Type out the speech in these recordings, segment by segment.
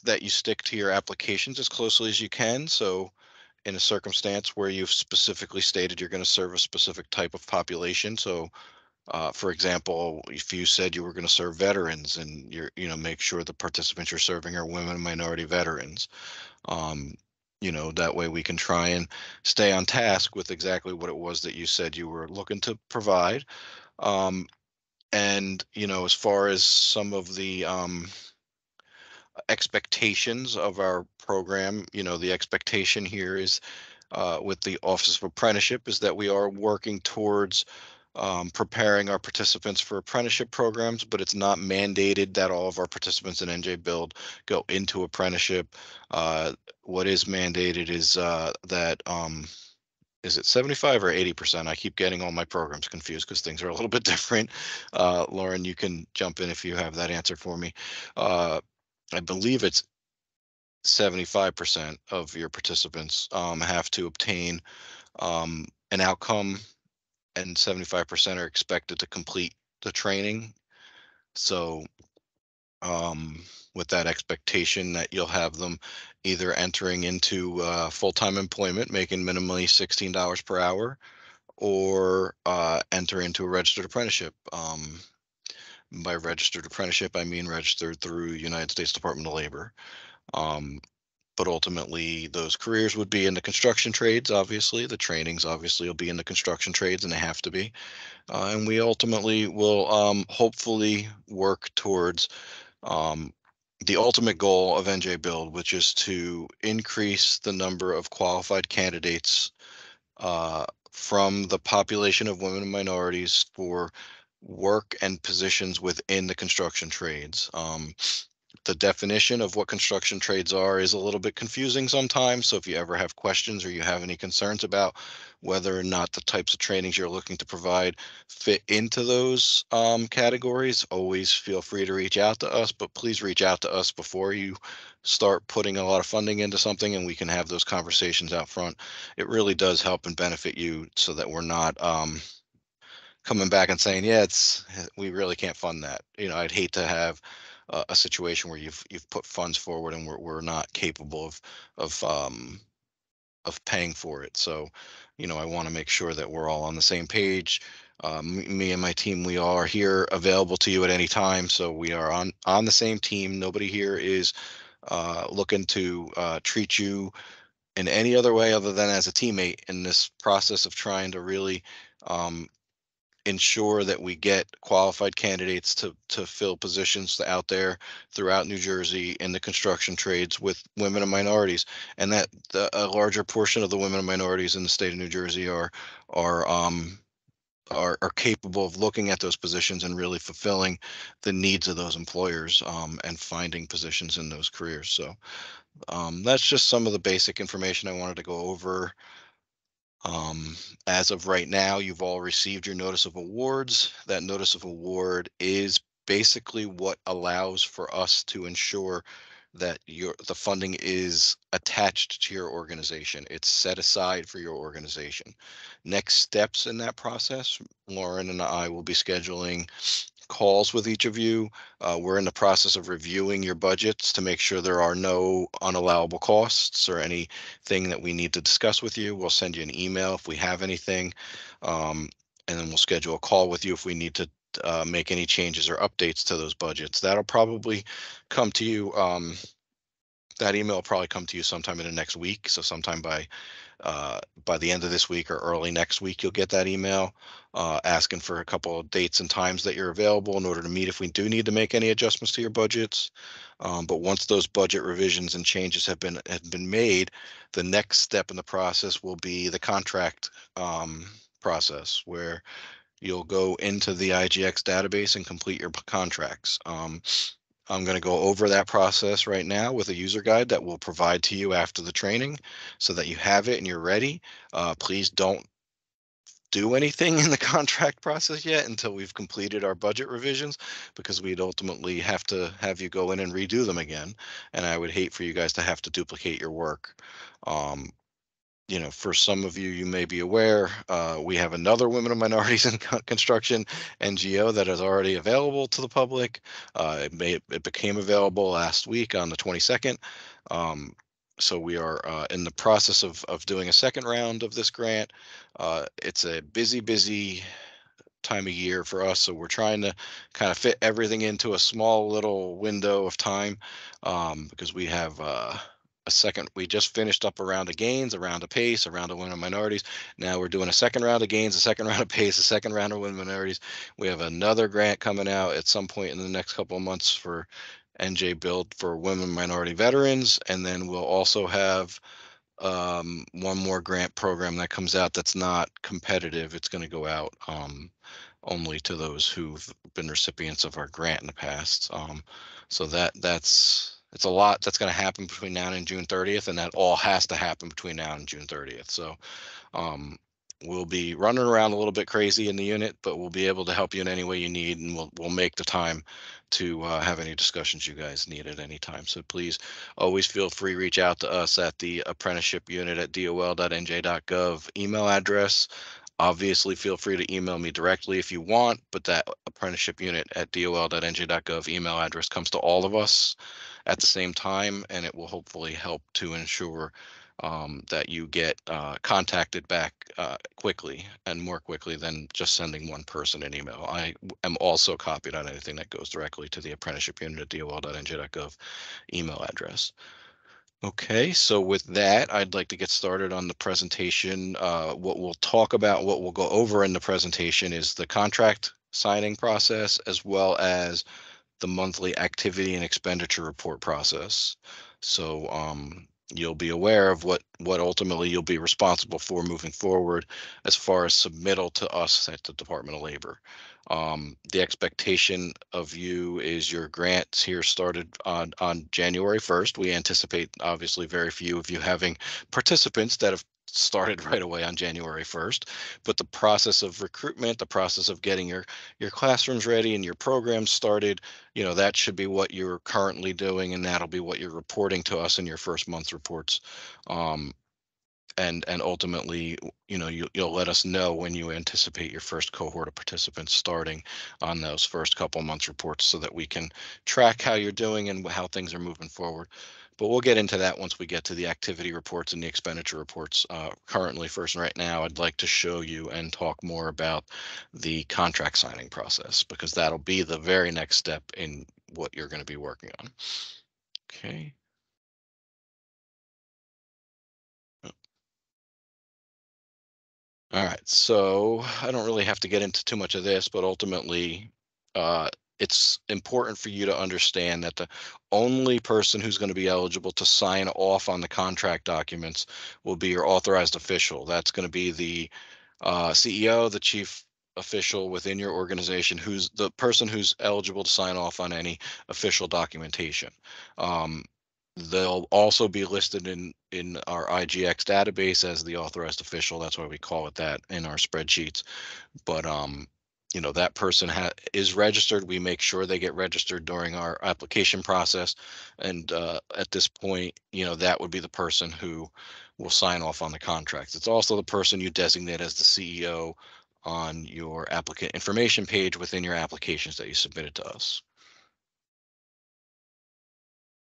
that you stick to your applications as closely as you can. So in a circumstance where you've specifically stated you're going to serve a specific type of population. So, for example, if you said you were going to serve veterans and make sure the participants you're serving are women and minority veterans. Um, that way we can try and stay on task with exactly what it was that you said you were looking to provide. Um, and, as far as some of the expectations of our program, the expectation here is with the Office of Apprenticeship is that we are working towards preparing our participants for apprenticeship programs, but it's not mandated that all of our participants in NJ Build go into apprenticeship. What is mandated is that is it 75 or 80%? I keep getting all my programs confused because things are a little bit different. Lauren, you can jump in if you have that answer for me. Uh, I believe it's 75% of your participants have to obtain an outcome, and 75% are expected to complete the training. So, with that expectation that you'll have them either entering into full-time employment, making minimally $16 per hour, or enter into a registered apprenticeship. By registered apprenticeship, I mean registered through United States Department of Labor. Um, but ultimately those careers would be in the construction trades. Obviously the trainings obviously will be in the construction trades, and they have to be, and we ultimately will hopefully work towards um, the ultimate goal of NJ Build, which is to increase the number of qualified candidates from the population of women and minorities for work and positions within the construction trades. The definition of what construction trades are is a little bit confusing sometimes. So if you ever have questions or you have any concerns about whether or not the types of trainings you're looking to provide fit into those categories, always feel free to reach out to us, but please reach out to us before you start putting a lot of funding into something, and we can have those conversations out front. It really does help and benefit you so that we're not coming back and saying, yeah, we really can't fund that. I'd hate to have a situation where you've put funds forward and we're not capable of of paying for it. So, I want to make sure that we're all on the same page. Me and my team, we are here available to you at any time. So we are on the same team. Nobody here is looking to treat you in any other way other than as a teammate in this process of trying to really um, ensure that we get qualified candidates to fill positions out there throughout New Jersey in the construction trades with women and minorities, and that a larger portion of the women and minorities in the state of New Jersey are um are capable of looking at those positions and really fulfilling the needs of those employers, and finding positions in those careers. So that's just some of the basic information I wanted to go over. Um, as of right now, you've all received your notice of awards. That notice of award is basically what allows for us to ensure that the funding is attached to your organization. It's set aside for your organization. Next steps in that process, Lauren and I will be scheduling calls with each of you. We're in the process of reviewing your budgets to make sure there are no unallowable costs or anything that we need to discuss with you. We'll send you an email if we have anything, um, and then we'll schedule a call with you if we need to make any changes or updates to those budgets. That'll probably come to you. That email will probably come to you sometime in the next week. So sometime by the end of this week or early next week, you'll get that email asking for a couple of dates and times that you're available in order to meet if we do need to make any adjustments to your budgets. But once those budget revisions and changes have been made, the next step in the process will be the contract process, where you'll go into the IGX database and complete your contracts. I'm going to go over that process right now with a user guide that we'll provide to you after the training so that you have it and you're ready. Please don't do anything in the contract process yet until we've completed our budget revisions, because we'd ultimately have to have you go in and redo them again. And I would hate for you guys to have to duplicate your work. Um, For some of you, you may be aware, we have another Women and Minorities in Construction NGO that is already available to the public. It became available last week on the 22nd. Um, so we are in the process of doing a second round of this grant. It's a busy time of year for us, so we're trying to kind of fit everything into a small little window of time, because we have a second. We just finished up a round of gains, a round of pace, a round of women minorities. Now we're doing a second round of gains, a second round of pace, a second round of women minorities. We have another grant coming out at some point in the next couple of months for NJ Build for women minority veterans, and then we'll also have one more grant program that comes out that's not competitive. It's going to go out only to those who've been recipients of our grant in the past. So that's it's a lot that's going to happen between now and June 30th, and that all has to happen between now and June 30th. So um, we'll be running around a little bit crazy in the unit, but we'll be able to help you in any way you need, and we'll make the time to have any discussions you guys need at any time. So please always feel free to reach out to us at the apprenticeship unit at dol.nj.gov email address. Obviously, feel free to email me directly if you want, but that apprenticeship unit at dol.nj.gov email address comes to all of us at the same time, and it will hopefully help to ensure that you get contacted back quickly and more quickly than just sending one person an email. I am also copied on anything that goes directly to the apprenticeship unit at dol.nj.gov email address. Okay, so with that, I'd like to get started on the presentation. What we'll talk about, what we'll go over in the presentation is the contract signing process, as well as the monthly activity and expenditure report process. So you'll be aware of what ultimately you'll be responsible for moving forward as far as submittal to us at the Department of Labor. The expectation of you is your grants here started on January 1st. We anticipate obviously very few of you having participants that have started right away on January 1st, but the process of recruitment, the process of getting your classrooms ready and your programs started, that should be what you're currently doing, and that'll be what you're reporting to us in your first month's reports. um, and ultimately, you'll let us know when you anticipate your first cohort of participants starting on those first couple months reports, so that we can track how you're doing and how things are moving forward. But we'll get into that once we get to the activity reports and the expenditure reports. Currently, first, right now, I'd like to show you and talk more about the contract signing process, because that'll be the very next step in what you're going to be working on. Okay. All right, so I don't really have to get into too much of this, but ultimately, uh, it's important for you to understand that the only person who's going to be eligible to sign off on the contract documents will be your authorized official. That's going to be the CEO, the chief official within your organization, who's the person who's eligible to sign off on any official documentation. Um, They'll also be listed in our IGX database as the authorized official. That's why we call it that in our spreadsheets. But that person is registered. We make sure they get registered during our application process, and at this point, that would be the person who will sign off on the contracts. It's also the person you designate as the CEO on your applicant information page within your applications that you submitted to us.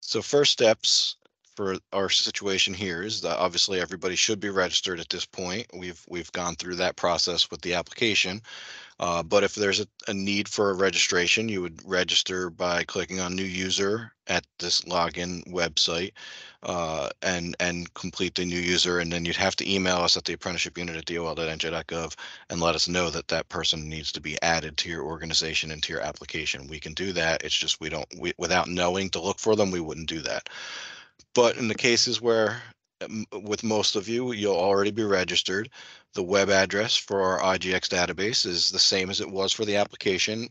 So first steps for our situation here is that obviously everybody should be registered at this point. We've gone through that process with the application. But if there's a need for a registration, you would register by clicking on new user at this login website, and complete the new user. And then you'd have to email us at the apprenticeship unit at dol.nj.gov and let us know that that person needs to be added to your organization and to your application. We can do that. It's just without knowing to look for them, we wouldn't do that. But in the cases where, with most of you, you'll already be registered, the web address for our IGX database is the same as it was for the application,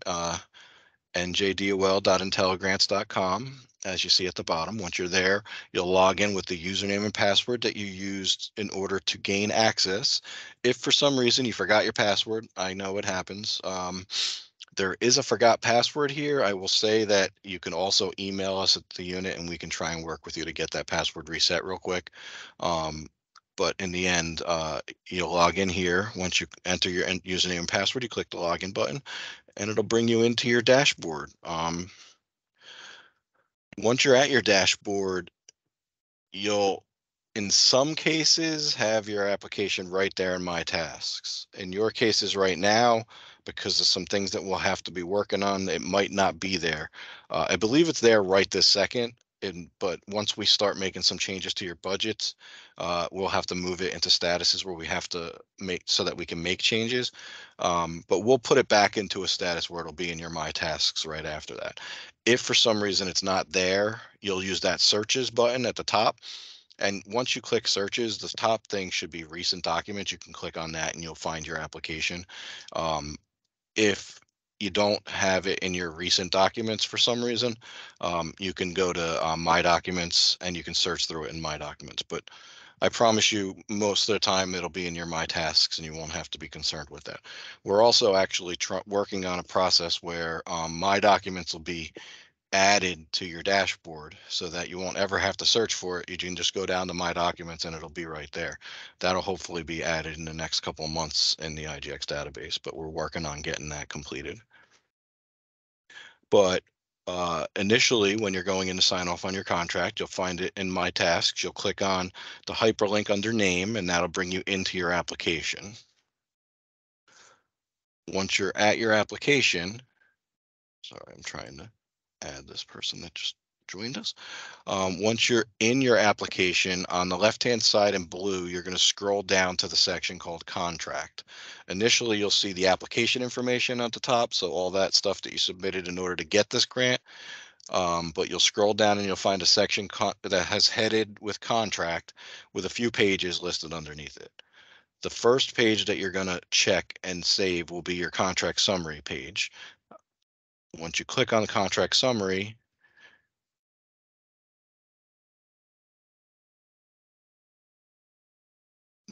njdol.intelligrants.com, as you see at the bottom. Once you're there, you'll log in with the username and password that you used in order to gain access. If for some reason you forgot your password, I know it happens. There is a forgot password here. I will say that you can also email us at the unit and we can try and work with you to get that password reset real quick. Um, but in the end, you'll log in here. Once you enter your username and password, you click the login button, and it'll bring you into your dashboard. Once you're at your dashboard, you'll, in some cases, have your application right there in My Tasks. In your cases right now, because of some things that we'll have to be working on, it might not be there. I believe it's there right this second, but once we start making some changes to your budgets, we'll have to move it into statuses where we have to make so that we can make changes. But we'll put it back into a status where it'll be in your My Tasks right after that. If for some reason it's not there, you'll use that searches button at the top. And once you click searches, the top thing should be recent documents. You can click on that and you'll find your application. If you don't have it in your recent documents for some reason, you can go to My Documents and you can search through it in My Documents. But I promise you, most of the time it'll be in your My Tasks and you won't have to be concerned with that. We're also actually working on a process where My Documents will be added to your dashboard so that you won't ever have to search for it. You can just go down to My Documents and it'll be right there. That'll hopefully be added in the next couple of months in the IGX database, but we're working on getting that completed. But initially, when you're going in to sign off on your contract, you'll find it in My Tasks. You'll click on the hyperlink under name, and that'll bring you into your application. Once you're at your application, sorry, I'm trying to add this person that just joined us. Once you're in your application, on the left-hand side in blue, you're going to scroll down to the section called Contract. Initially, you'll see the application information at the top, so all that stuff that you submitted in order to get this grant. But you'll scroll down and you'll find a section that has headed with Contract with a few pages listed underneath it. The first page that you're going to check and save will be your contract summary page. Once you click on the contract summary,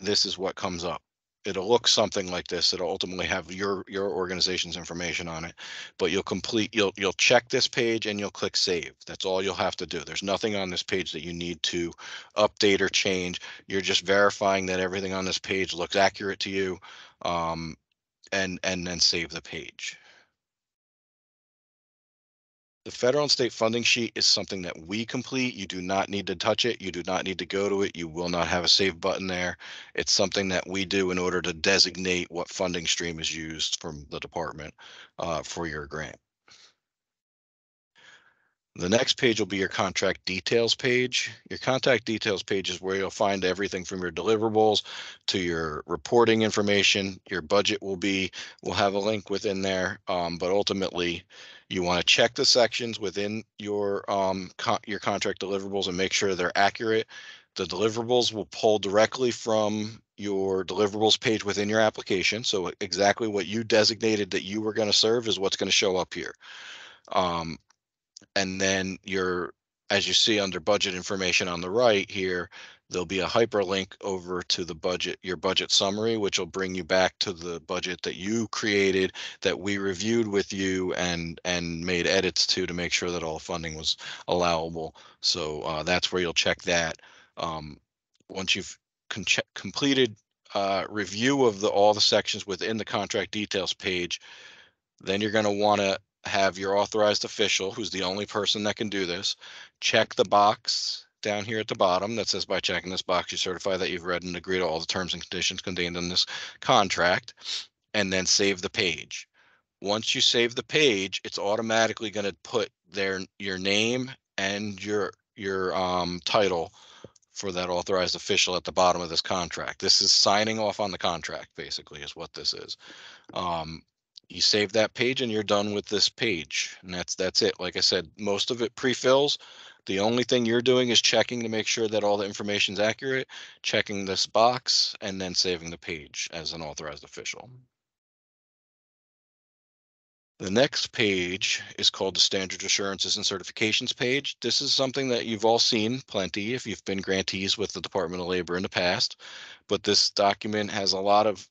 this is what comes up. It'll look something like this. It'll ultimately have your organization's information on it, but you'll check this page and you'll click save. That's all you'll have to do. There's nothing on this page that you need to update or change. You're just verifying that everything on this page looks accurate to you, and then save the page. The federal and state funding sheet is something that we complete. You do not need to touch it. You do not need to go to it. You will not have a save button there. It's something that we do in order to designate what funding stream is used from the department for your grant. The next page will be your contract details page. Your contact details page is where you'll find everything from your deliverables to your reporting information. Your budget will have a link within there, but ultimately you want to check the sections within your contract deliverables and make sure they're accurate. The deliverables will pull directly from your deliverables page within your application. So exactly what you designated that you were going to serve is what's going to show up here. And then as you see under budget information on the right here, there'll be a hyperlink over to your budget summary, which will bring you back to the budget that you created, that we reviewed with you and made edits to make sure that all funding was allowable. So that's where you'll check that. Once you've completed review of all the sections within the contract details page, then you're going to want to have your authorized official, who's the only person that can do this, check the box down here at the bottom that says, by checking this box, you certify that you've read and agreed to all the terms and conditions contained in this contract, and then save the page. Once you save the page, it's automatically going to put your name and your title for that authorized official at the bottom of this contract. This is signing off on the contract, basically, is what this is. You save that page and you're done with this page, and that's it. Like I said, most of it pre-fills. The only thing you're doing is checking to make sure that all the information is accurate, checking this box, and then saving the page as an authorized official. The next page is called the Standard Assurances and Certifications page. This is something that you've all seen plenty if you've been grantees with the Department of Labor in the past, but this document has a lot of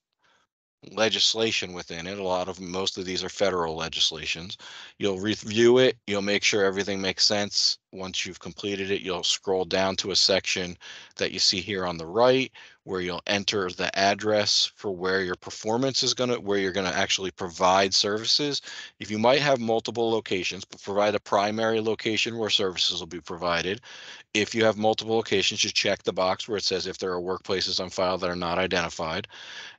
legislation within it. Most of these are federal legislations. You'll review it. You'll make sure everything makes sense. Once you've completed it, you'll scroll down to a section that you see here on the right where you'll enter the address for where your performance is going to, where you're going to actually provide services. If you might have multiple locations, but provide a primary location where services will be provided. If you have multiple locations, you check the box where it says if there are workplaces on file that are not identified,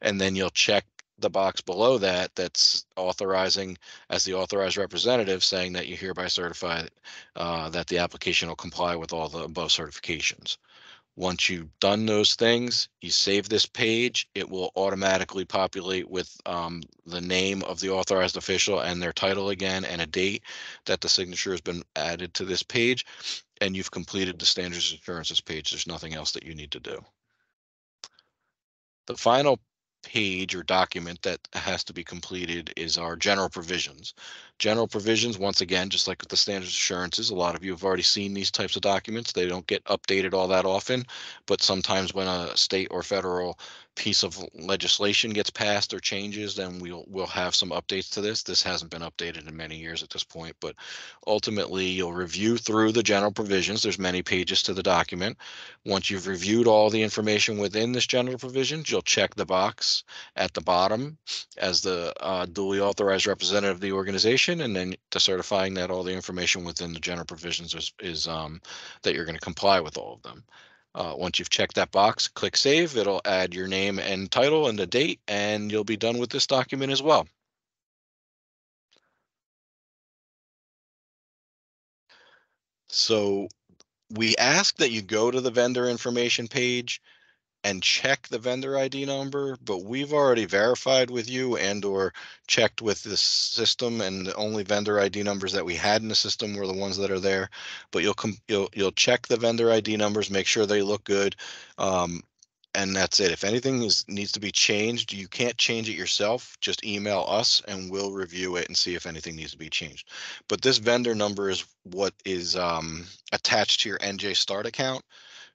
and then you'll check the box below that that's authorizing as the authorized representative saying that you hereby certify that the application will comply with all the above certifications. Once you've done those things, you save this page. It will automatically populate with the name of the authorized official and their title again and a date that the signature has been added to this page. And you've completed the standards assurances page. There's nothing else that you need to do. The final page or document that has to be completed is our general provisions. General provisions, once again, just like with the standards assurances, a lot of you have already seen these types of documents. They don't get updated all that often, but sometimes when a state or federal piece of legislation gets passed or changes, then we'll have some updates to this. This hasn't been updated in many years at this point, but ultimately you'll review through the general provisions. There's many pages to the document. Once you've reviewed all the information within this general provisions, you'll check the box at the bottom as the duly authorized representative of the organization, and then to certifying that all the information within the general provisions is that you're going to comply with all of them. Once you've checked that box, click save. It'll add your name and title and the date, and you'll be done with this document as well. So we ask that you go to the vendor information page and check the vendor ID number, but we've already verified with you and or checked with this system, and the only vendor ID numbers that we had in the system were the ones that are there. But you'll check the vendor ID numbers, make sure they look good. And that's it. If anything needs to be changed, you can't change it yourself. Just email us and we'll review it and see if anything needs to be changed. But this vendor number is what is attached to your NJ Start account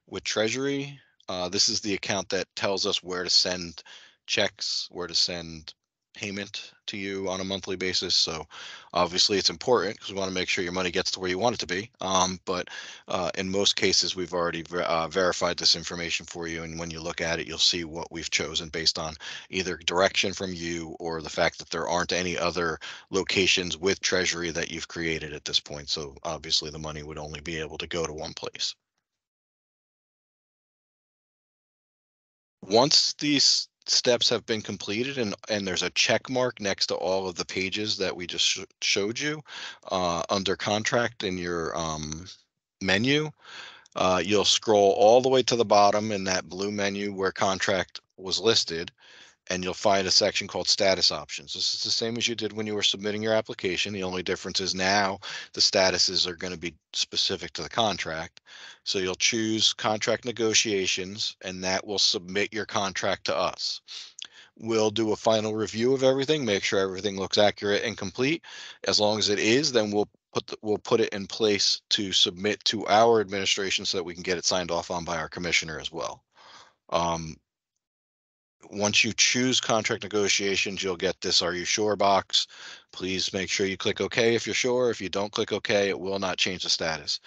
with Treasury. This is the account that tells us where to send checks, where to send payment to you on a monthly basis. So obviously it's important because we want to make sure your money gets to where you want it to be. But in most cases, we've already verified this information for you. And when you look at it, you'll see what we've chosen based on either direction from you or the fact that there aren't any other locations with Treasury that you've created at this point. So obviously the money would only be able to go to one place. Once these steps have been completed and there's a check mark next to all of the pages that we just showed you under contract in your menu, you'll scroll all the way to the bottom in that blue menu where contract was listed, and you'll find a section called status options. This is the same as you did when you were submitting your application. The only difference is now the statuses are going to be specific to the contract. So you'll choose contract negotiations, and that will submit your contract to us. We'll do a final review of everything, make sure everything looks accurate and complete. As long as it is, then we'll put it in place to submit to our administration so that we can get it signed off on by our commissioner as well. Um, Once you choose contract negotiations, you'll get this "Are you sure?" box. Please make sure you click OK if you're sure. If you don't click OK, it will not change the status.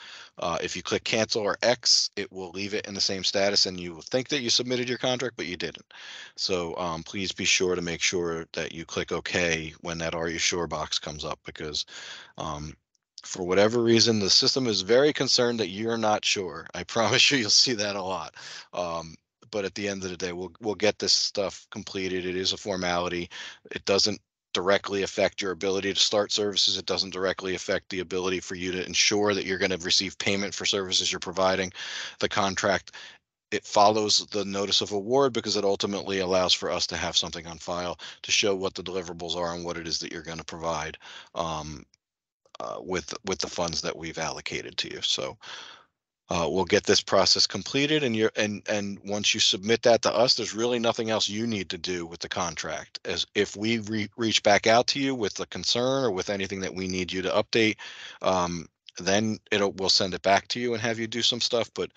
If you click cancel or X, it will leave it in the same status, and you will think that you submitted your contract, but you didn't. So please be sure to make sure that you click OK when that "Are you sure?" box comes up, because um, for whatever reason, the system is very concerned that you're not sure. I promise you, you'll see that a lot. Um, but at the end of the day, we'll get this stuff completed. It is a formality. It doesn't directly affect your ability to start services. It doesn't directly affect the ability for you to ensure that you're going to receive payment for services you're providing. The contract, it follows the notice of award because it ultimately allows for us to have something on file to show what the deliverables are and what it is that you're going to provide with the funds that we've allocated to you. So we'll get this process completed, and and once you submit that to us, there's really nothing else you need to do with the contract. As if we reach back out to you with a concern or with anything that we need you to update, then we'll send it back to you and have you do some stuff. But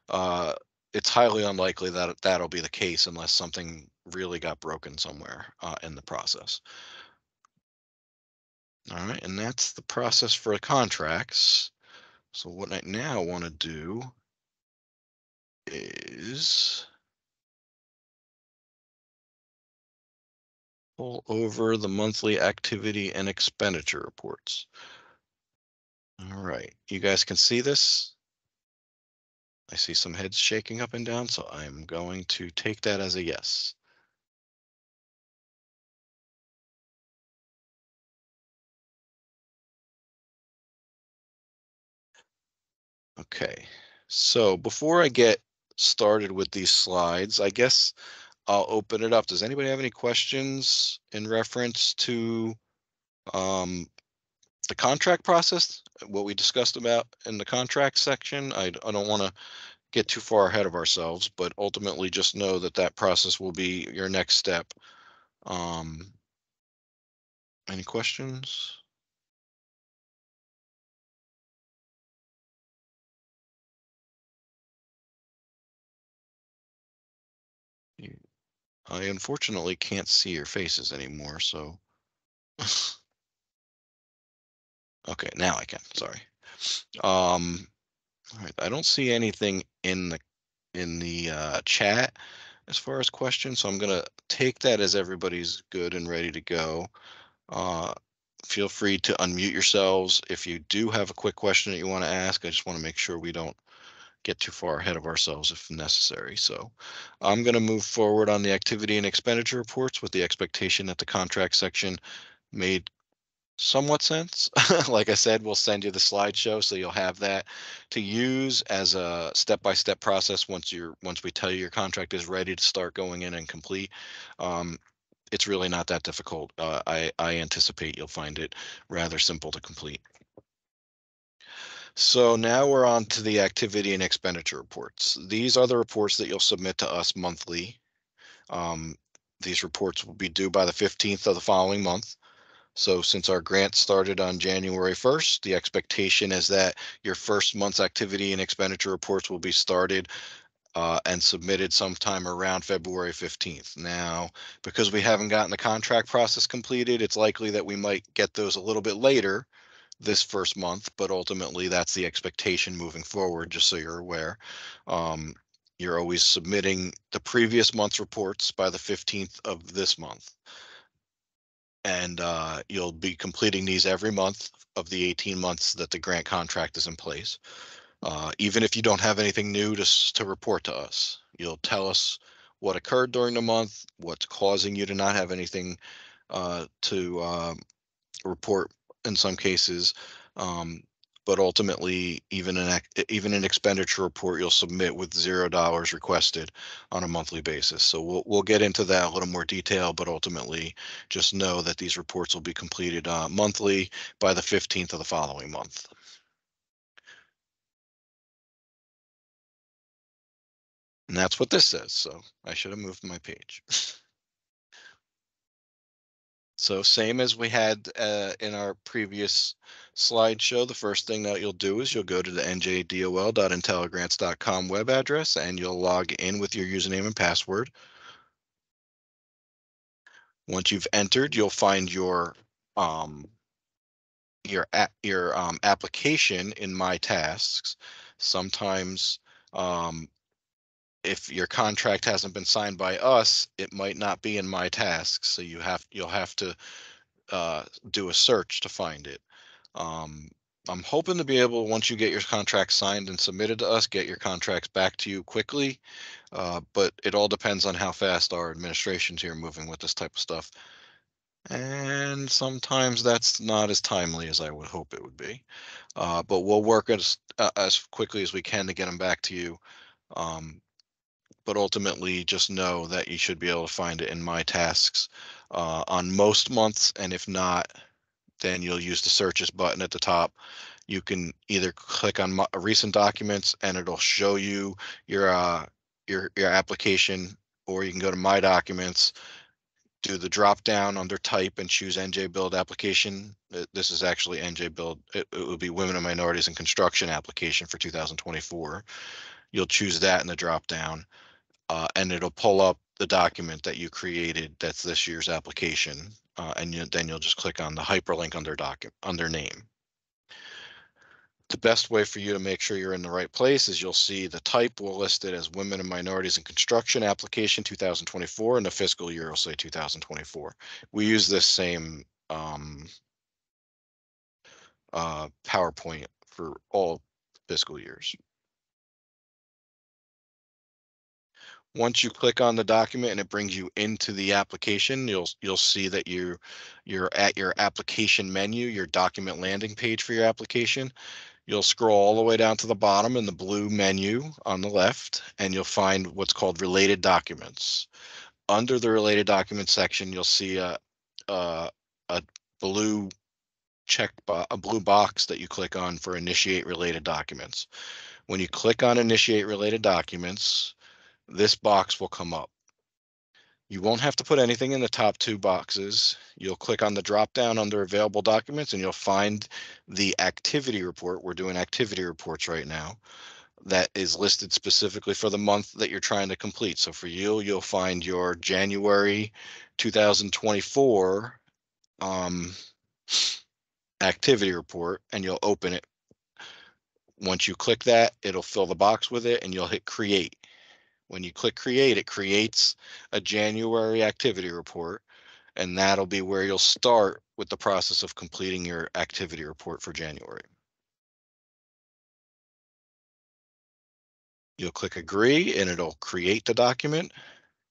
uh, it's highly unlikely that that'll be the case unless something really got broken somewhere in the process. All right, and that's the process for contracts. So what I now want to do is pull over the monthly activity and expenditure reports. All right, you guys can see this. I see some heads shaking up and down, so I'm going to take that as a yes. Okay, so before I get started with these slides, I guess I'll open it up. Does anybody have any questions in reference to um, the contract process, what we discussed about in the contract section? I don't want to get too far ahead of ourselves, but ultimately just know that that process will be your next step. Um, any questions? I unfortunately can't see your faces anymore, so okay, now I can. Sorry. All right, I don't see anything in the chat as far as questions, so I'm gonna take that as everybody's good and ready to go. Uh, feel free to unmute yourselves if you do have a quick question that you want to ask. I just want to make sure we don't get too far ahead of ourselves if necessary. So I'm going to move forward on the activity and expenditure reports with the expectation that the contract section made somewhat sense. Like I said, we'll send you the slideshow so you'll have that to use as a step-by-step process once we tell you your contract is ready to start going in and complete. Um, it's really not that difficult. I anticipate you'll find it rather simple to complete. So now we're on to the activity and expenditure reports. These are the reports that you'll submit to us monthly. Um, these reports will be due by the 15th of the following month. So since our grant started on January 1st, the expectation is that your first month's activity and expenditure reports will be started and submitted sometime around February 15th. Now, because we haven't gotten the contract process completed, it's likely that we might get those a little bit later this first month, but ultimately that's the expectation moving forward, just so you're aware. Um, you're always submitting the previous month's reports by the 15th of this month. And you'll be completing these every month of the 18 months that the grant contract is in place. Even if you don't have anything new to report to us, you'll tell us what occurred during the month, what's causing you to not have anything to report in some cases. Um, but ultimately, even an expenditure report you'll submit with $0 requested on a monthly basis. So we'll get into that a little more detail, but ultimately just know that these reports will be completed monthly by the 15th of the following month. And that's what this says. So I should have moved my page. So same as we had in our previous slideshow, the first thing that you'll do is you'll go to the njdol.intelligrants.com web address and you'll log in with your username and password. Once you've entered, you'll find um, your application in My Tasks. Sometimes if your contract hasn't been signed by us, it might not be in My Tasks, so you'll have to do a search to find it. Um, I'm hoping to be able, once you get your contract signed and submitted to us, get your contracts back to you quickly. But it all depends on how fast our administration's here moving with this type of stuff. And sometimes that's not as timely as I would hope it would be. But we'll work as quickly as we can to get them back to you. Um, but ultimately, just know that you should be able to find it in My Tasks on most months. And if not, then you'll use the searches button at the top. You can either click on recent documents and it'll show you your application, or you can go to My Documents, do the drop down under type and choose NJ Build application. This is actually NJ Build. It would be Women and Minorities in Construction application for 2024. You'll choose that in the drop down, and it'll pull up the document that you created that's this year's application, and then you'll just click on the hyperlink under name. The best way for you to make sure you're in the right place is you'll see the type will list it as Women and Minorities in Construction Application 2024, and the fiscal year will say 2024. We use this same PowerPoint for all fiscal years. Once you click on the document and it brings you into the application, you'll see that you're at your application menu, your document landing page for your application. You'll scroll all the way down to the bottom in the blue menu on the left, and you'll find what's called related documents. Under the related documents section, you'll see a blue a blue box that you click on for initiate related documents. When you click on initiate related documents, this box will come up. You won't have to put anything in the top two boxes. You'll click on the drop down under available documents and you'll find the activity report. We're doing activity reports right now that is listed specifically for the month that you're trying to complete. So for you, you'll find your January 2024 activity report and you'll open it. Once you click that, it'll fill the box with it and you'll hit create. When you click create, it creates a January activity report, and that'll be where you'll start with the process of completing your activity report for January. You'll click agree and it'll create the document.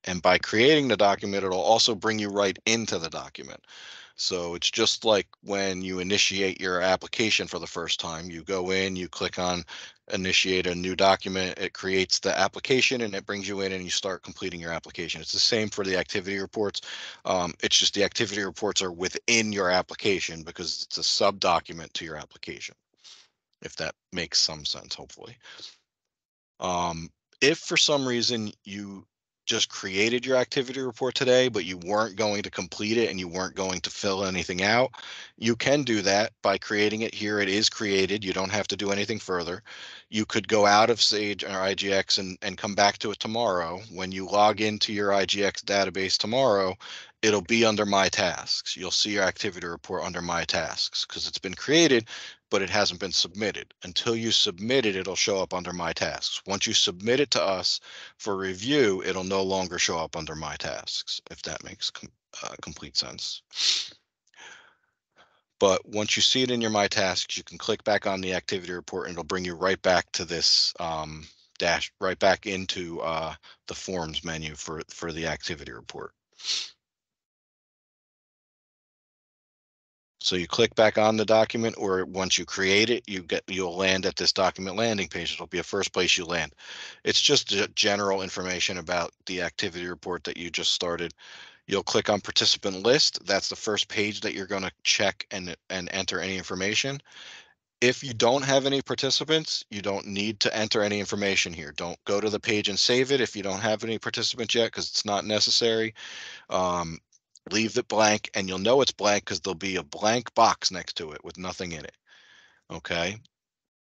And by creating the document, it'll also bring you right into the document. So it's just like when you initiate your application for the first time, you go in, you click on initiate a new document, it creates the application and it brings you in and you start completing your application. It's the same for the activity reports. It's just the activity reports are within your application because it's a sub document to your application, if that makes some sense, hopefully. If for some reason you just created your activity report today, but you weren't going to complete it and you weren't going to fill anything out, you can do that by creating it here. It is created. You don't have to do anything further. You could go out of Sage or IGX and come back to it tomorrow. When you log into your IGX database tomorrow, it'll be under My Tasks. You'll see your activity report under My Tasks because it's been created, but it hasn't been submitted. Until you submit it, it'll show up under My Tasks. Once you submit it to us for review, it'll no longer show up under My Tasks, if that makes complete sense. But once you see it in your My Tasks, you can click back on the activity report and it'll bring you right back to this right back into the forms menu for the activity report. So you click back on the document, or once you create it, you'll land at this document landing page. It'll be a first place you land. It's just general information about the activity report that you just started. You'll click on participant list. That's the first page that you're going to check and enter any information. If you don't have any participants, you don't need to enter any information here. Don't go to the page and save it if you don't have any participants yet, because it's not necessary. Leave it blank and you'll know it's blank because there'll be a blank box next to it with nothing in it. Okay.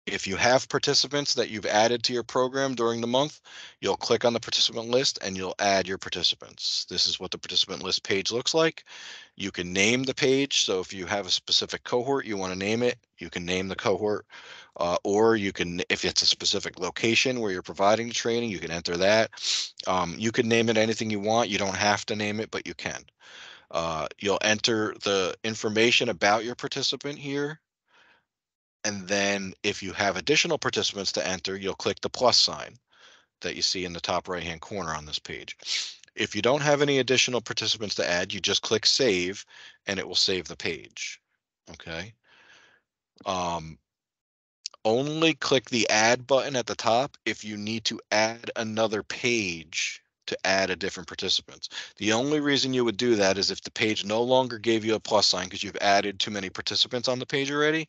If you have participants that you've added to your program during the month, you'll click on the participant list and you'll add your participants. This is what the participant list page looks like. You can name the page. So if you have a specific cohort, you want to name it, you can name the cohort. Or you can, if it's a specific location where you're providing the training, you can enter that. You can name it anything you want. You don't have to name it, but you can. You'll enter the information about your participant here. And then if you have additional participants to enter, you'll click the plus sign that you see in the top right hand corner on this page. If you don't have any additional participants to add, you just click save and it will save the page. Okay. Only click the add button at the top if you need to add another page to add a different participants. The only reason you would do that is if the page no longer gave you a plus sign because you've added too many participants on the page already,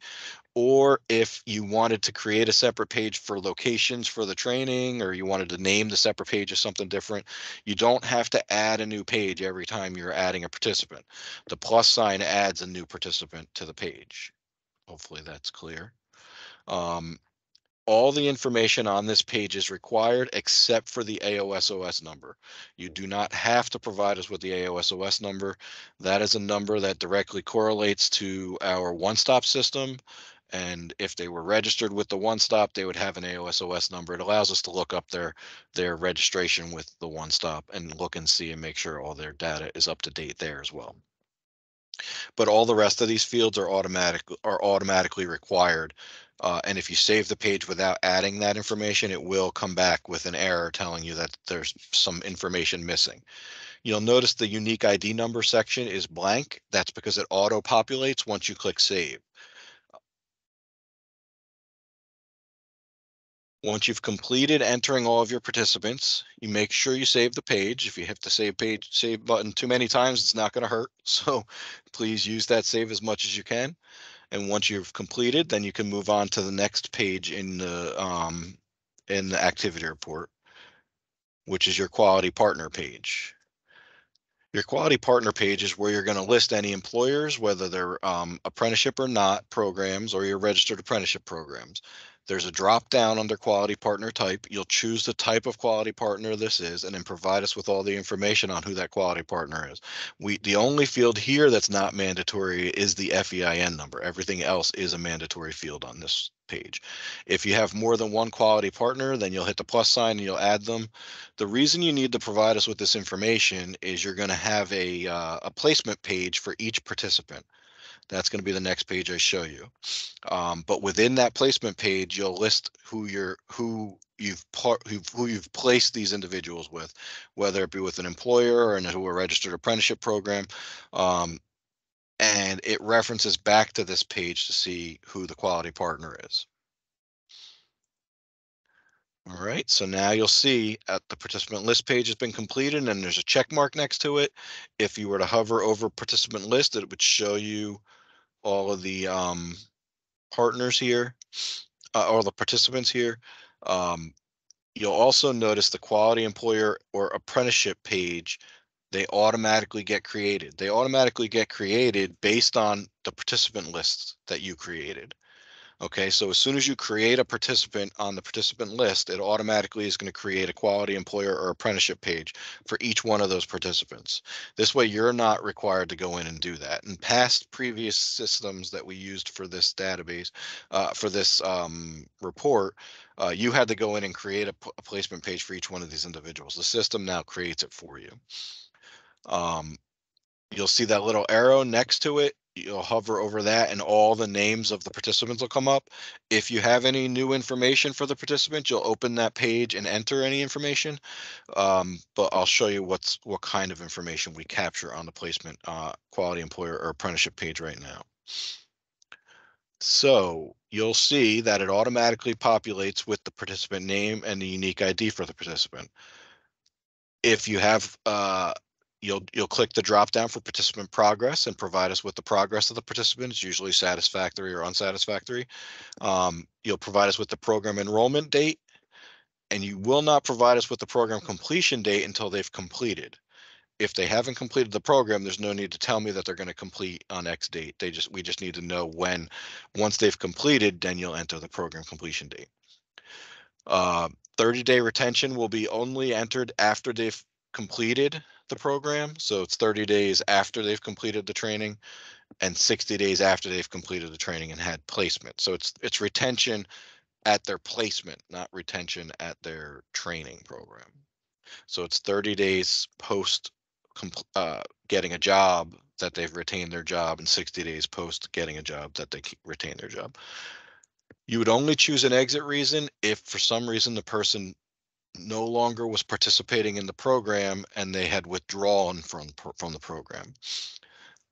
or if you wanted to create a separate page for locations for the training, or you wanted to name the separate page as something different. You don't have to add a new page every time you're adding a participant. The plus sign adds a new participant to the page. Hopefully that's clear. All the information on this page is required except for the AOSOS number. You do not have to provide us with the AOSOS number. That is a number that directly correlates to our one-stop system, And if they were registered with the one stop, they would have an AOSOS number. It allows us to look up their registration with the one stop and look and see and make sure all their data is up to date there as well. But all the rest of these fields are automatically required. And if you save the page without adding that information, it will come back with an error telling you that there's some information missing. You'll notice the unique ID number section is blank. That's because it auto populates once you click save. Once you've completed entering all of your participants, you make sure you save the page. If you hit the save button too many times, it's not going to hurt. So please use that save as much as you can. And once you've completed, then you can move on to the next page in the activity report, which is your quality partner page. Your quality partner page is where you're going to list any employers, whether they're apprenticeship or not programs, or your registered apprenticeship programs. There's a drop down under quality partner type. You'll choose the type of quality partner this is, and then provide us with all the information on who that quality partner is. The only field here that's not mandatory is the FEIN number. Everything else is a mandatory field on this page. If you have more than one quality partner, then you'll hit the plus sign and you'll add them. The reason you need to provide us with this information is you're going to have a placement page for each participant. That's going to be the next page I show you. But within that placement page, you'll list who you've placed these individuals with, whether it be with an employer or into a registered apprenticeship program. And it references back to this page to see who the quality partner is. All right, so now you'll see at the participant list page has been completed and there's a check mark next to it. If you were to hover over participant list, it would show you all of the partners here, all the participants here. Um, you'll also notice the quality employer or apprenticeship page. They automatically get created. They automatically get created based on the participant lists that you created. Okay, so as soon as you create a participant on the participant list, it automatically is going to create a quality employer or apprenticeship page for each one of those participants. This way, you're not required to go in and do that. In past previous systems that we used for this database, for this report, you had to go in and create a placement page for each one of these individuals. The system now creates it for you. Um, You'll see that little arrow next to it. You'll hover over that and all the names of the participants will come up. If you have any new information for the participant, you'll open that page and enter any information. But I'll show you what kind of information we capture on the placement quality employer or apprenticeship page right now. So you'll see that it automatically populates with the participant name and the unique ID for the participant. If you have you'll click the drop down for participant progress and provide us with the progress of the participant. It's usually satisfactory or unsatisfactory. You'll provide us with the program enrollment date, and you will not provide us with the program completion date until they've completed. If they haven't completed the program, there's no need to tell me that they're going to complete on X date. We just need to know when. Once they've completed, then you'll enter the program completion date. 30-day retention will be only entered after they've completed the program. So it's 30 days after they've completed the training and 60 days after they've completed the training and had placement. So it's retention at their placement, not retention at their training program. So it's 30 days post getting a job that they've retained their job and 60 days post getting a job that they retain their job. You would only choose an exit reason if for some reason the person no longer was participating in the program and they had withdrawn from the program.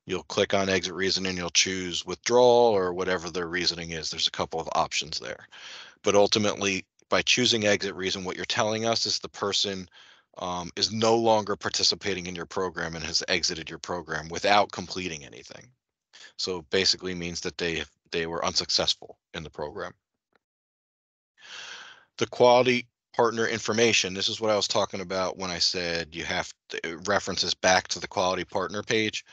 You'll click on exit reason and you'll choose withdrawal or whatever their reasoning is. There's a couple of options there. But ultimately, by choosing exit reason, what you're telling us is the person is no longer participating in your program and has exited your program without completing anything. So basically means that they were unsuccessful in the program. The quality partner information. This is what I was talking about when I said you have to, references back to the quality partner page.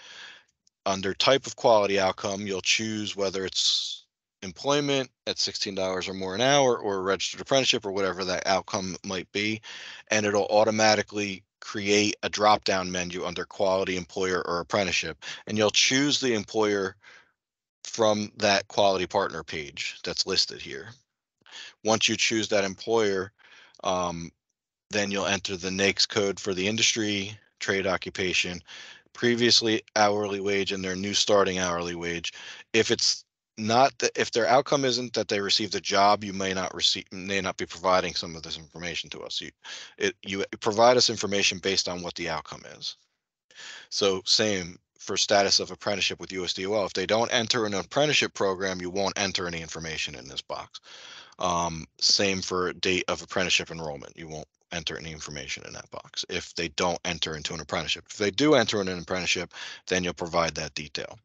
Under type of quality outcome, you'll choose whether it's employment at $16 or more an hour or a registered apprenticeship or whatever that outcome might be. And it'll automatically create a drop down menu under quality employer or apprenticeship. And you'll choose the employer from that quality partner page that's listed here. Once you choose that employer, um, then you'll enter the NAICS code for the industry, trade occupation, previously hourly wage, and their new starting hourly wage. If it's not that, if their outcome isn't that they received a job, you may not be providing some of this information to us. You provide us information based on what the outcome is. So same for status of apprenticeship with USDOL. If they don't enter an apprenticeship program, you won't enter any information in this box. Same for date of apprenticeship enrollment. You won't enter any information in that box if they don't enter into an apprenticeship. If they do enter in an apprenticeship, then you'll provide that detail.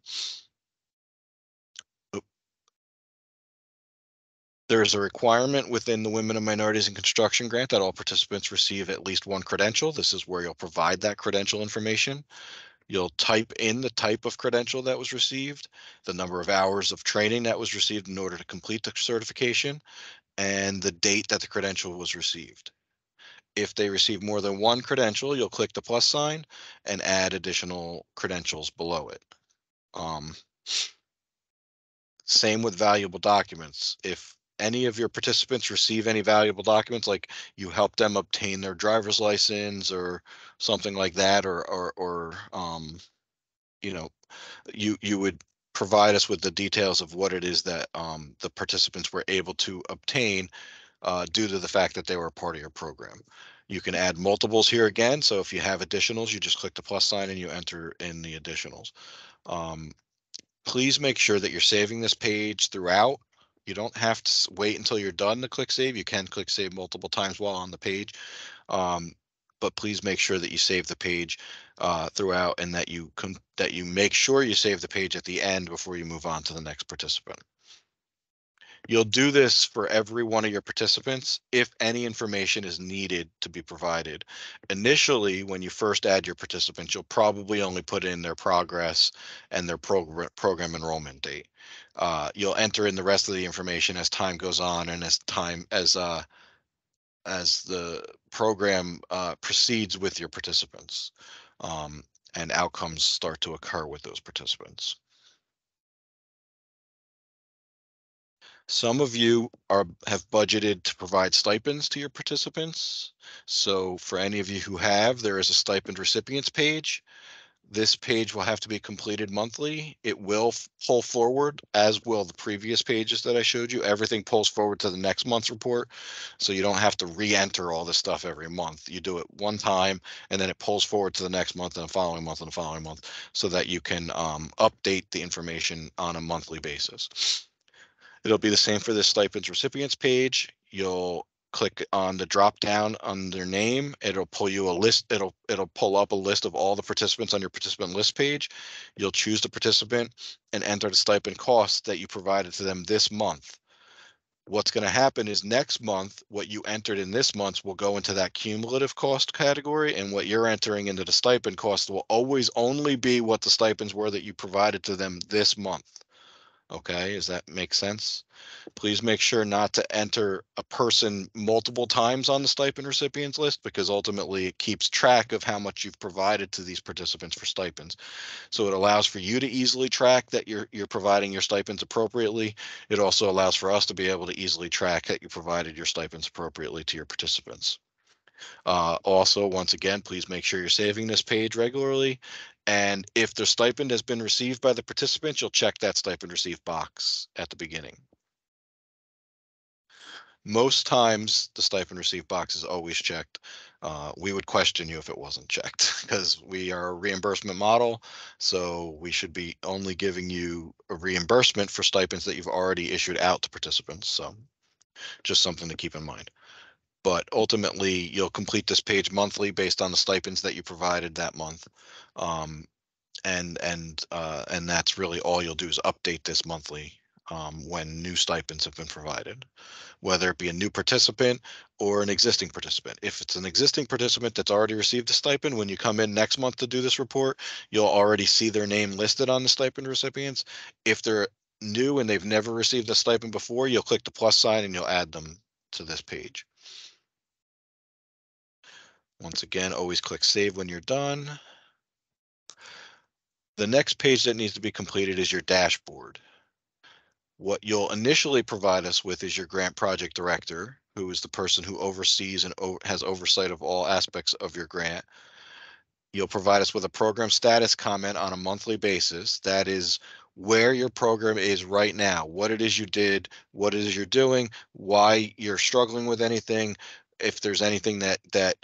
There is a requirement within the Women and Minorities in Construction grant that all participants receive at least one credential. This is where you'll provide that credential information. You'll type in the type of credential that was received, the number of hours of training that was received in order to complete the certification, and the date that the credential was received. If they receive more than one credential, you'll click the plus sign and add additional credentials below it. Same with valuable documents. If any of your participants receive any valuable documents, like you help them obtain their driver's license or something like that, or you know, you would provide us with the details of what it is that the participants were able to obtain due to the fact that they were a part of your program. You can add multiples here again. So if you have additionals, you just click the plus sign and you enter in the additionals. Um, Please make sure that you're saving this page throughout. You don't have to wait until you're done to click save. You can click save multiple times while on the page. Um, but please make sure that you save the page throughout, and that you make sure you save the page at the end before you move on to the next participant. You'll do this for every one of your participants if any information is needed to be provided. Initially, when you first add your participants, you'll probably only put in their progress and their program enrollment date. You'll enter in the rest of the information as time goes on, and as the program proceeds with your participants, um, and outcomes start to occur with those participants. Some of you have budgeted to provide stipends to your participants. So for any of you who have, there is a stipend recipients page. This page will have to be completed monthly. It will pull forward, as will the previous pages that I showed you. Everything pulls forward to the next month's report. So you don't have to re-enter all this stuff every month. You do it one time, and then it pulls forward to the next month and the following month and the following month, so that you can update the information on a monthly basis. It'll be the same for this stipends recipients page. You'll click on the drop down on their name. It'll pull you a list. It'll pull up a list of all the participants on your participant list page. You'll choose the participant and enter the stipend cost that you provided to them this month. What's going to happen is next month, what you entered in this month will go into that cumulative cost category, and what you're entering into the stipend cost will always only be what the stipends were that you provided to them this month. Okay, does that make sense? Please make sure not to enter a person multiple times on the stipend recipients list, because ultimately it keeps track of how much you've provided to these participants for stipends. So it allows for you to easily track that you're providing your stipends appropriately. It also allows for us to be able to easily track that you provided your stipends appropriately to your participants. Also, once again, please make sure you're saving this page regularly. And if the stipend has been received by the participants, you'll check that stipend received box at the beginning. Most times the stipend received box is always checked. We would question you if it wasn't checked, because we are a reimbursement model. So we should be only giving you a reimbursement for stipends that you've already issued out to participants. So just something to keep in mind. But ultimately, you'll complete this page monthly based on the stipends that you provided that month. And that's really all you'll do, is update this monthly when new stipends have been provided, whether it be a new participant or an existing participant. If it's an existing participant that's already received a stipend, when you come in next month to do this report, you'll already see their name listed on the stipend recipients. If they're new and they've never received a stipend before, you'll click the plus sign and you'll add them to this page. Once again, always click save when you're done. The next page that needs to be completed is your dashboard. What you'll initially provide us with is your grant project director, who is the person who oversees and has oversight of all aspects of your grant. You'll provide us with a program status comment on a monthly basis. That is where your program is right now, what it is you did, what it is you're doing, why you're struggling with anything, if there's anything that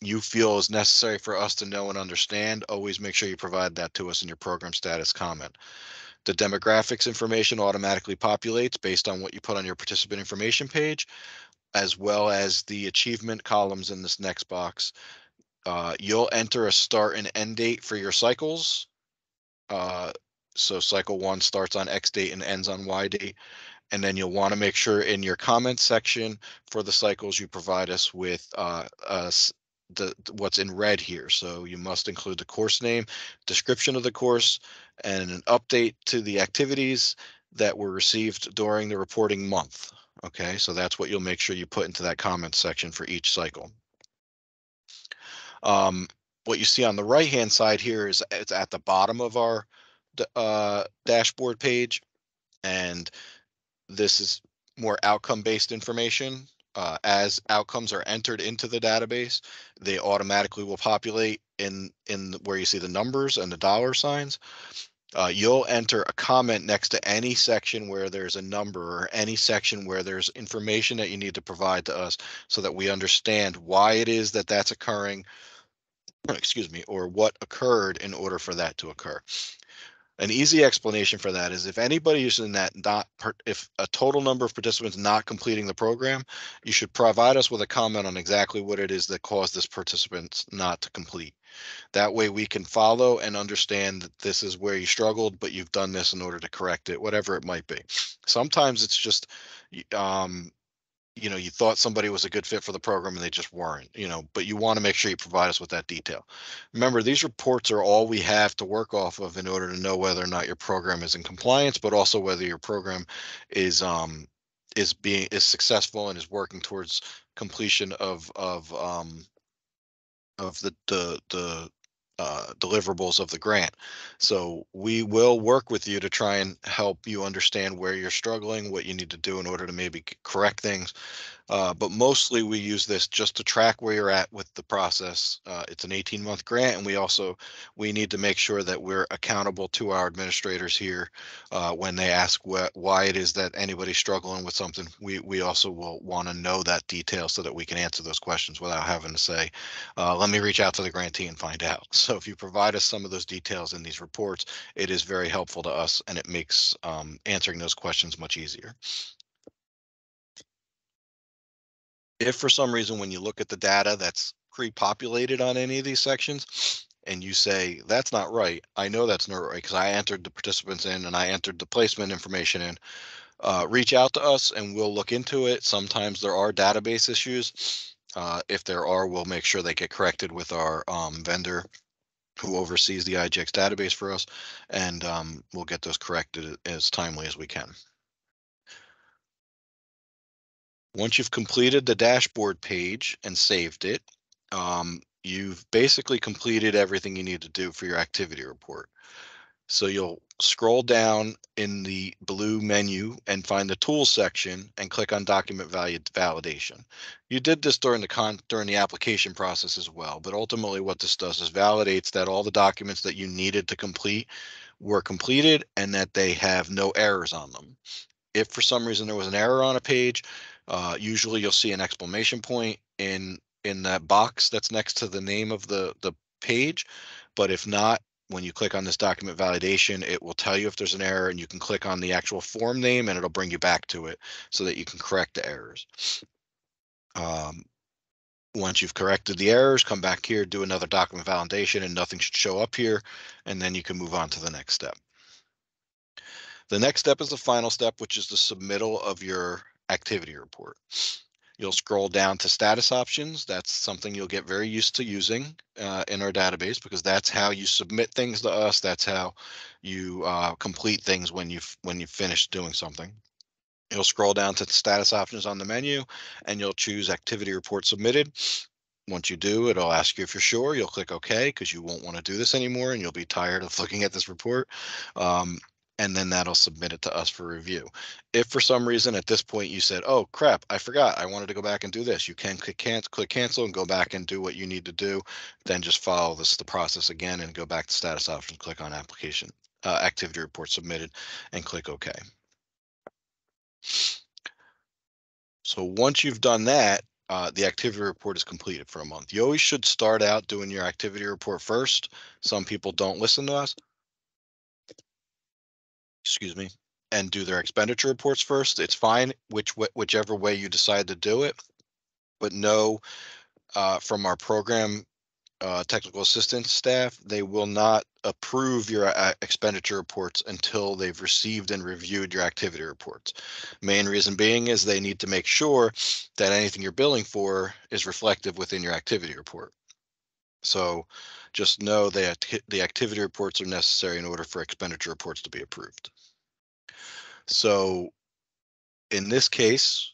you feel is necessary for us to know and understand. Always make sure you provide that to us in your program status comment. The demographics information automatically populates based on what you put on your participant information page, as well as the achievement columns in this next box. You'll enter a start and end date for your cycles. Uh, so cycle 1 starts on X date and ends on Y date. And then you'll want to make sure in your comments section for the cycles you provide us with what's in red here. So you must include the course name, description of the course, and an update to the activities that were received during the reporting month. Okay, so that's what you'll make sure you put into that comments section for each cycle. Um, what you see on the right hand side here is it's at the bottom of our dashboard page, and this is more outcome based information. As outcomes are entered into the database, they automatically will populate in where you see the numbers and the dollar signs. You'll enter a comment next to any section where there's a number, or any section where there's information that you need to provide to us, so that we understand why it is that that's occurring, excuse me, or what occurred in order for that to occur. An easy explanation for that is if anybody is in that if a total number of participants not completing the program, you should provide us with a comment on exactly what it is that caused this participant not to complete. That way we can follow and understand that this is where you struggled, but you've done this in order to correct it, whatever it might be. Sometimes it's just, you thought somebody was a good fit for the program and they just weren't, but you want to make sure you provide us with that detail. Remember, these reports are all we have to work off of in order to know whether or not your program is in compliance, but also whether your program is successful and is working towards completion of the deliverables of the grant. So we will work with you to try and help you understand where you're struggling, what you need to do in order to maybe correct things. But mostly we use this just to track where you're at with the process. It's an 18-month grant, and we need to make sure that we're accountable to our administrators here when they ask why it is that anybody's struggling with something. We also will want to know that detail so that we can answer those questions without having to say, let me reach out to the grantee and find out. So if you provide us some of those details in these reports, it is very helpful to us, and it makes answering those questions much easier. If for some reason when you look at the data that's pre-populated on any of these sections and you say that's not right, I know that's not right because I entered the participants in and I entered the placement information in, reach out to us and we'll look into it. Sometimes there are database issues. If there are, we'll make sure they get corrected with our vendor who oversees the IGX database for us, and we'll get those corrected as timely as we can. Once you've completed the dashboard page and saved it, you've basically completed everything you need to do for your activity report. So you'll scroll down in the blue menu and find the tools section and click on document validation. You did this during the application process as well, but ultimately what this does is validates that all the documents that you needed to complete were completed and that they have no errors on them. If for some reason there was an error on a page, usually you'll see an exclamation point in that box that's next to the name of the page. But if not, when you click on this document validation, it will tell you if there's an error, and you can click on the actual form name and it'll bring you back to it so that you can correct the errors. Um, Once you've corrected the errors, come back here, do another document validation, and nothing should show up here, and then you can move on to the next step. The next step is the final step, which is the submittal of your activity report. You'll scroll down to status options. That's something you'll get very used to using in our database, because that's how you submit things to us. That's how you complete things when you've finished doing something. You'll scroll down to the status options on the menu and you'll choose activity report submitted. Once you do, it'll ask you if you're sure. You'll click OK because you won't want to do this anymore and you'll be tired of looking at this report. and then that'll submit it to us for review. If for some reason at this point you said, "Oh crap, I forgot, I wanted to go back and do this," you can click cancel and go back and do what you need to do. Then just follow the process again and go back to status options, click on application, activity report submitted, and click OK. So once you've done that, the activity report is completed for a month. You always should start out doing your activity report first. Some people don't listen to us, excuse me, and do their expenditure reports first. It's fine whichever way you decide to do it, but know from our program technical assistance staff, they will not approve your expenditure reports until they've received and reviewed your activity reports. Main reason being is they need to make sure that anything you're billing for is reflective within your activity report. So just know that the activity reports are necessary in order for expenditure reports to be approved. So in this case,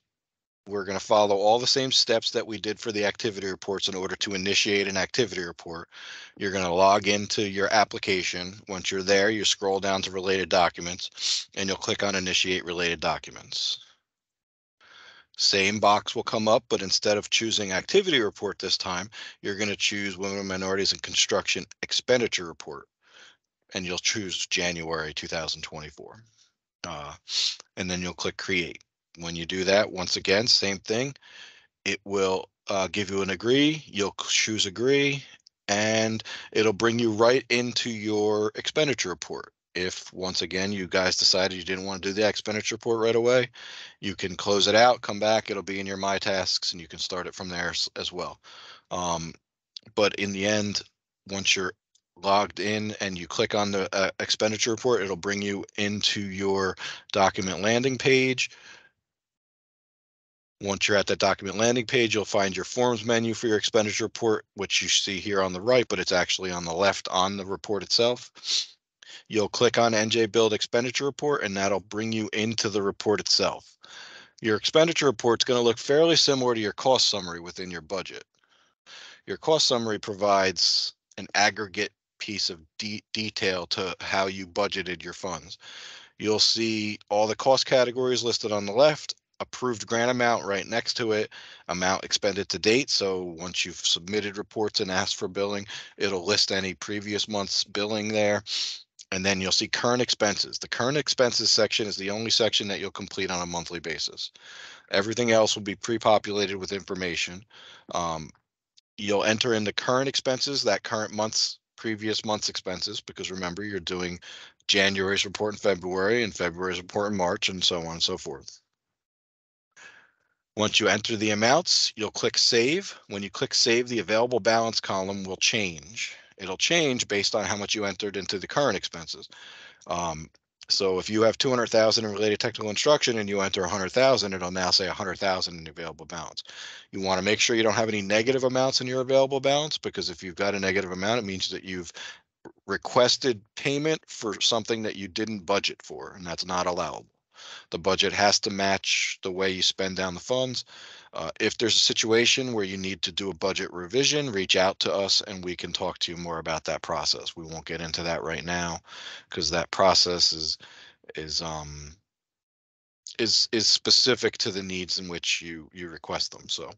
we're going to follow all the same steps that we did for the activity reports in order to initiate an activity report. You're going to log into your application. Once you're there, you scroll down to related documents and you'll click on initiate related documents. Same box will come up, but instead of choosing activity report this time, you're going to choose women and minorities and construction expenditure report, and you'll choose January 2024. And then you'll click create. When you do that, once again, same thing. It will give you an agree. You'll choose agree, and it'll bring you right into your expenditure report. If once again you guys decided you didn't want to do the expenditure report right away, you can close it out, come back. It'll be in your My Tasks, and you can start it from there as well. But in the end, once you're logged in and you click on the expenditure report, it'll bring you into your document landing page. Once you're at that document landing page, you'll find your forms menu for your expenditure report, which you see here on the right, but it's actually on the left on the report itself. You'll click on NJ Build Expenditure Report, and that'll bring you into the report itself. Your expenditure report is going to look fairly similar to your cost summary within your budget. Your cost summary provides an aggregate piece of detail to how you budgeted your funds. You'll see all the cost categories listed on the left, approved grant amount right next to it, amount expended to date. So once you've submitted reports and asked for billing, it'll list any previous month's billing there. And then you'll see current expenses. The current expenses section is the only section that you'll complete on a monthly basis. Everything else will be pre-populated with information. You'll enter in the current expenses, that current month's previous month's expenses, because remember, you're doing January's report in February and February's report in March, and so on and so forth. Once you enter the amounts, you'll click Save. When you click Save, the available balance column will change. It'll change based on how much you entered into the current expenses. So if you have 200,000 in related technical instruction and you enter 100,000, it'll now say 100,000 in the available balance. You want to make sure you don't have any negative amounts in your available balance, because if you've got a negative amount, it means that you've requested payment for something that you didn't budget for, and that's not allowable. The budget has to match the way you spend down the funds. If there's a situation where you need to do a budget revision, reach out to us and we can talk to you more about that process. We won't get into that right now because that process is um is specific to the needs in which you request them. So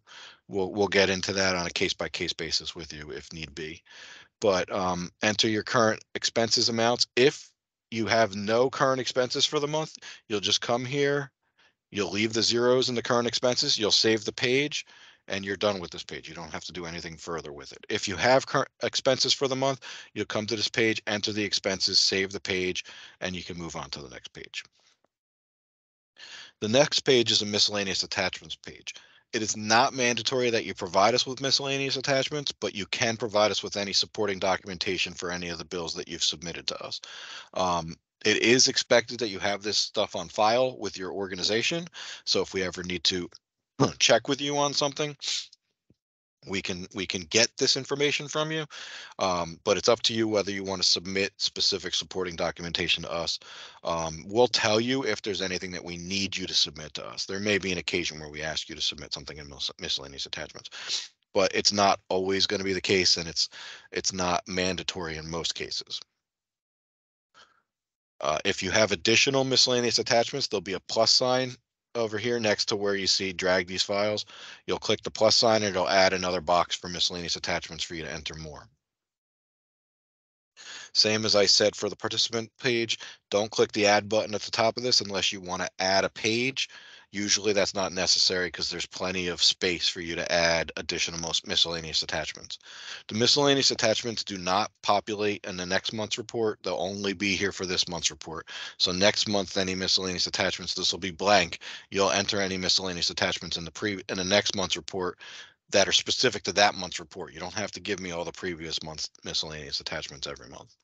we'll get into that on a case by case basis with you if need be. But enter your current expenses amounts. If you have no current expenses for the month, you'll just come here. You'll leave the zeros in the current expenses, you'll save the page, and you're done with this page. You don't have to do anything further with it. If you have current expenses for the month, you'll come to this page, enter the expenses, save the page, and you can move on to the next page. The next page is a miscellaneous attachments page. It is not mandatory that you provide us with miscellaneous attachments, but you can provide us with any supporting documentation for any of the bills that you've submitted to us. It is expected that you have this stuff on file with your organization. So if we ever need to check with you on something, we can get this information from you. But it's up to you whether you want to submit specific supporting documentation to us. We'll tell you if there's anything that we need you to submit to us. There may be an occasion where we ask you to submit something in miscellaneous attachments, but it's not always going to be the case, and it's not mandatory in most cases. If you have additional miscellaneous attachments, there'll be a plus sign over here next to where you see drag these files. You'll click the plus sign and it'll add another box for miscellaneous attachments for you to enter more. Same as I said for the participant page, don't click the add button at the top of this unless you want to add a page. Usually that's not necessary because there's plenty of space for you to add additional miscellaneous attachments. The miscellaneous attachments do not populate in the next month's report. They'll only be here for this month's report. So next month, any miscellaneous attachments, this will be blank. You'll enter any miscellaneous attachments in the next month's report that are specific to that month's report. You don't have to give me all the previous month's miscellaneous attachments every month.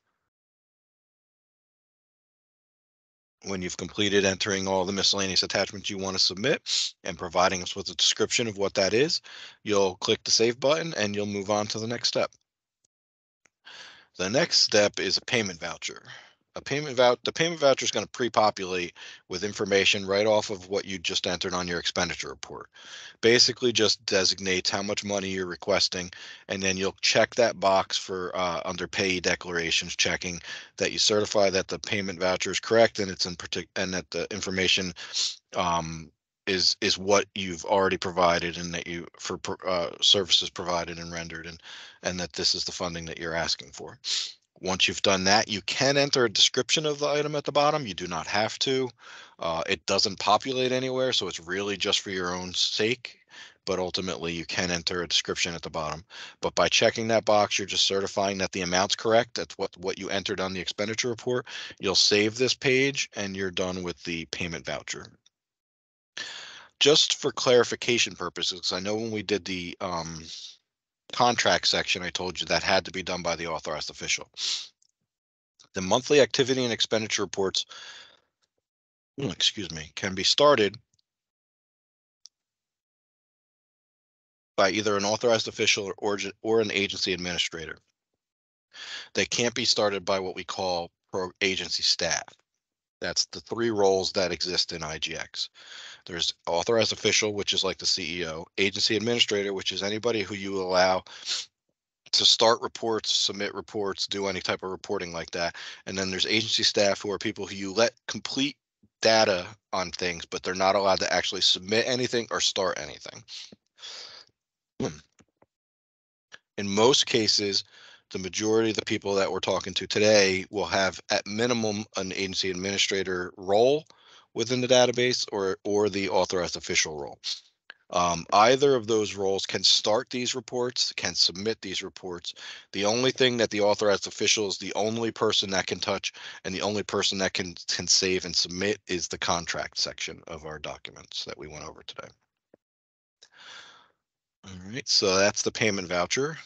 When you've completed entering all the miscellaneous attachments you want to submit and providing us with a description of what that is, you'll click the save button and you'll move on to the next step. The next step is a payment voucher. The payment voucher is going to pre-populate with information right off of what you just entered on your expenditure report. Basically just designates how much money you're requesting, and then you'll check that box for under payee declarations, checking that you certify that the payment voucher is correct and it's in and that the information um, is what you've already provided and that you for services provided and rendered, and that this is the funding that you're asking for. Once you've done that, you can enter a description of the item at the bottom. You do not have to. It doesn't populate anywhere, so it's really just for your own sake. But ultimately, you can enter a description at the bottom. But by checking that box, you're just certifying that the amount's correct. That's what you entered on the expenditure report. You'll save this page, and you're done with the payment voucher. Just for clarification purposes, I know when we did the contract section, I told you that had to be done by the authorized official. The monthly activity and expenditure reports, excuse me, can be started by either an authorized official or an agency administrator. They can't be started by what we call agency staff. That's the three roles that exist in IGX. There's authorized official, which is like the CEO, agency administrator, which is anybody who you allow to start reports, submit reports, do any type of reporting like that. And then there's agency staff, who are people who you let complete data on things, but they're not allowed to actually submit anything or start anything. In most cases, the majority of the people that we're talking to today will have at minimum an agency administrator role within the database or the authorized official role. Either of those roles can start these reports, can submit these reports. The only thing that the authorized official is the only person that can touch, and the only person that can save and submit, is the contract section of our documents that we went over today. All right, so that's the payment voucher.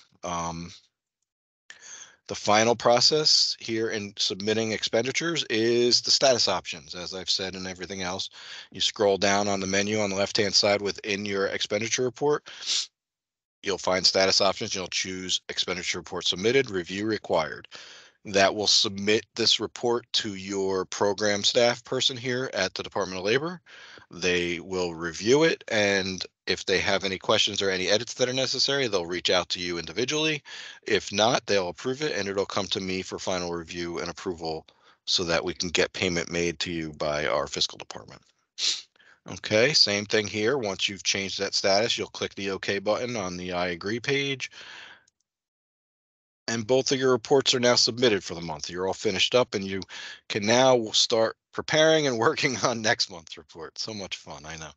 The final process here in submitting expenditures is the status options. As I've said and everything else, you scroll down on the menu on the left-hand side within your expenditure report. You'll find status options. You'll choose expenditure report submitted, review required. That will submit this report to your program staff person here at the Department of Labor. They will review it, and if they have any questions or any edits that are necessary, they'll reach out to you individually. If not, they'll approve it, and it'll come to me for final review and approval so that we can get payment made to you by our fiscal department. Okay, same thing here. Once you've changed that status, you'll click the OK button on the I agree page. And both of your reports are now submitted for the month. You're all finished up and you can now start preparing and working on next month's report. So much fun, I know.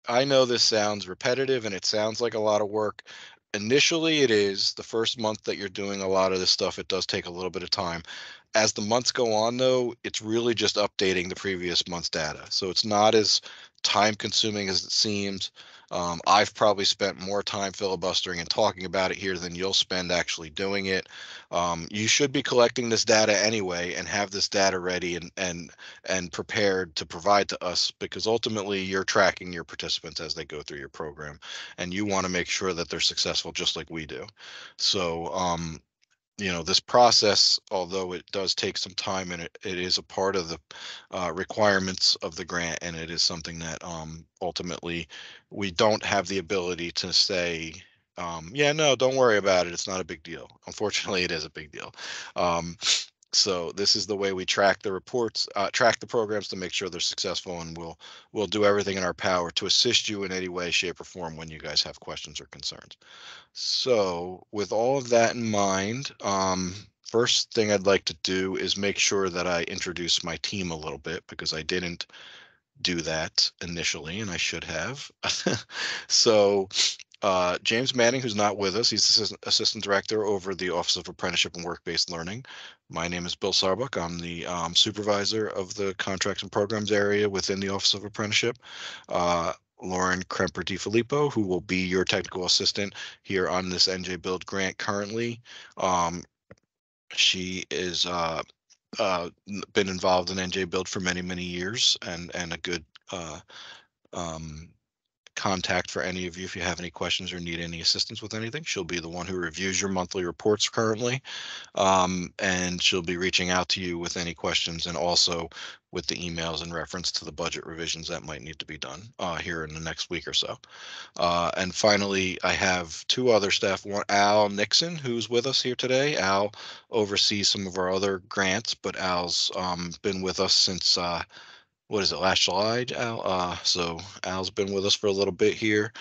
I know this sounds repetitive and it sounds like a lot of work. Initially, it is the first month that you're doing a lot of this stuff. It does take a little bit of time. As the months go on, though, it's really just updating the previous month's data. So it's not as time consuming as it seems. I've probably spent more time filibustering and talking about it here than you'll spend actually doing it. You should be collecting this data anyway and have this data ready and prepared to provide to us, because ultimately you're tracking your participants as they go through your program, and you want to make sure that they're successful just like we do. So this process, although it does take some time, and it is a part of the requirements of the grant, and it is something that ultimately we don't have the ability to say, yeah, no, don't worry about it, it's not a big deal. Unfortunately, it is a big deal. Um, So this is the way we track the reports, track the programs to make sure they're successful, and we'll do everything in our power to assist you in any way, shape, or form when you guys have questions or concerns. So with all of that in mind, first thing I'd like to do is make sure that I introduce my team a little bit, because I didn't do that initially, and I should have. So James Manning, who's not with us, he's assistant director over the Office of Apprenticeship and Work-Based Learning. My name is Bill Sarbuck. I'm the supervisor of the contracts and programs area within the Office of Apprenticeship. Lauren Kremper DiFilippo, who will be your technical assistant here on this NJ Build grant currently. She is been involved in NJ Build for many, many years, and a good uh, um, contact for any of you if you have any questions or need any assistance with anything. She'll be the one who reviews your monthly reports currently, and she'll be reaching out to you with any questions, and also with the emails in reference to the budget revisions that might need to be done here in the next week or so. And finally, I have two other staff. One, Al Nixon, who's with us here today. Al oversees some of our other grants, but Al's been with us since what is it, last July, Al? So Al's been with us for a little bit here.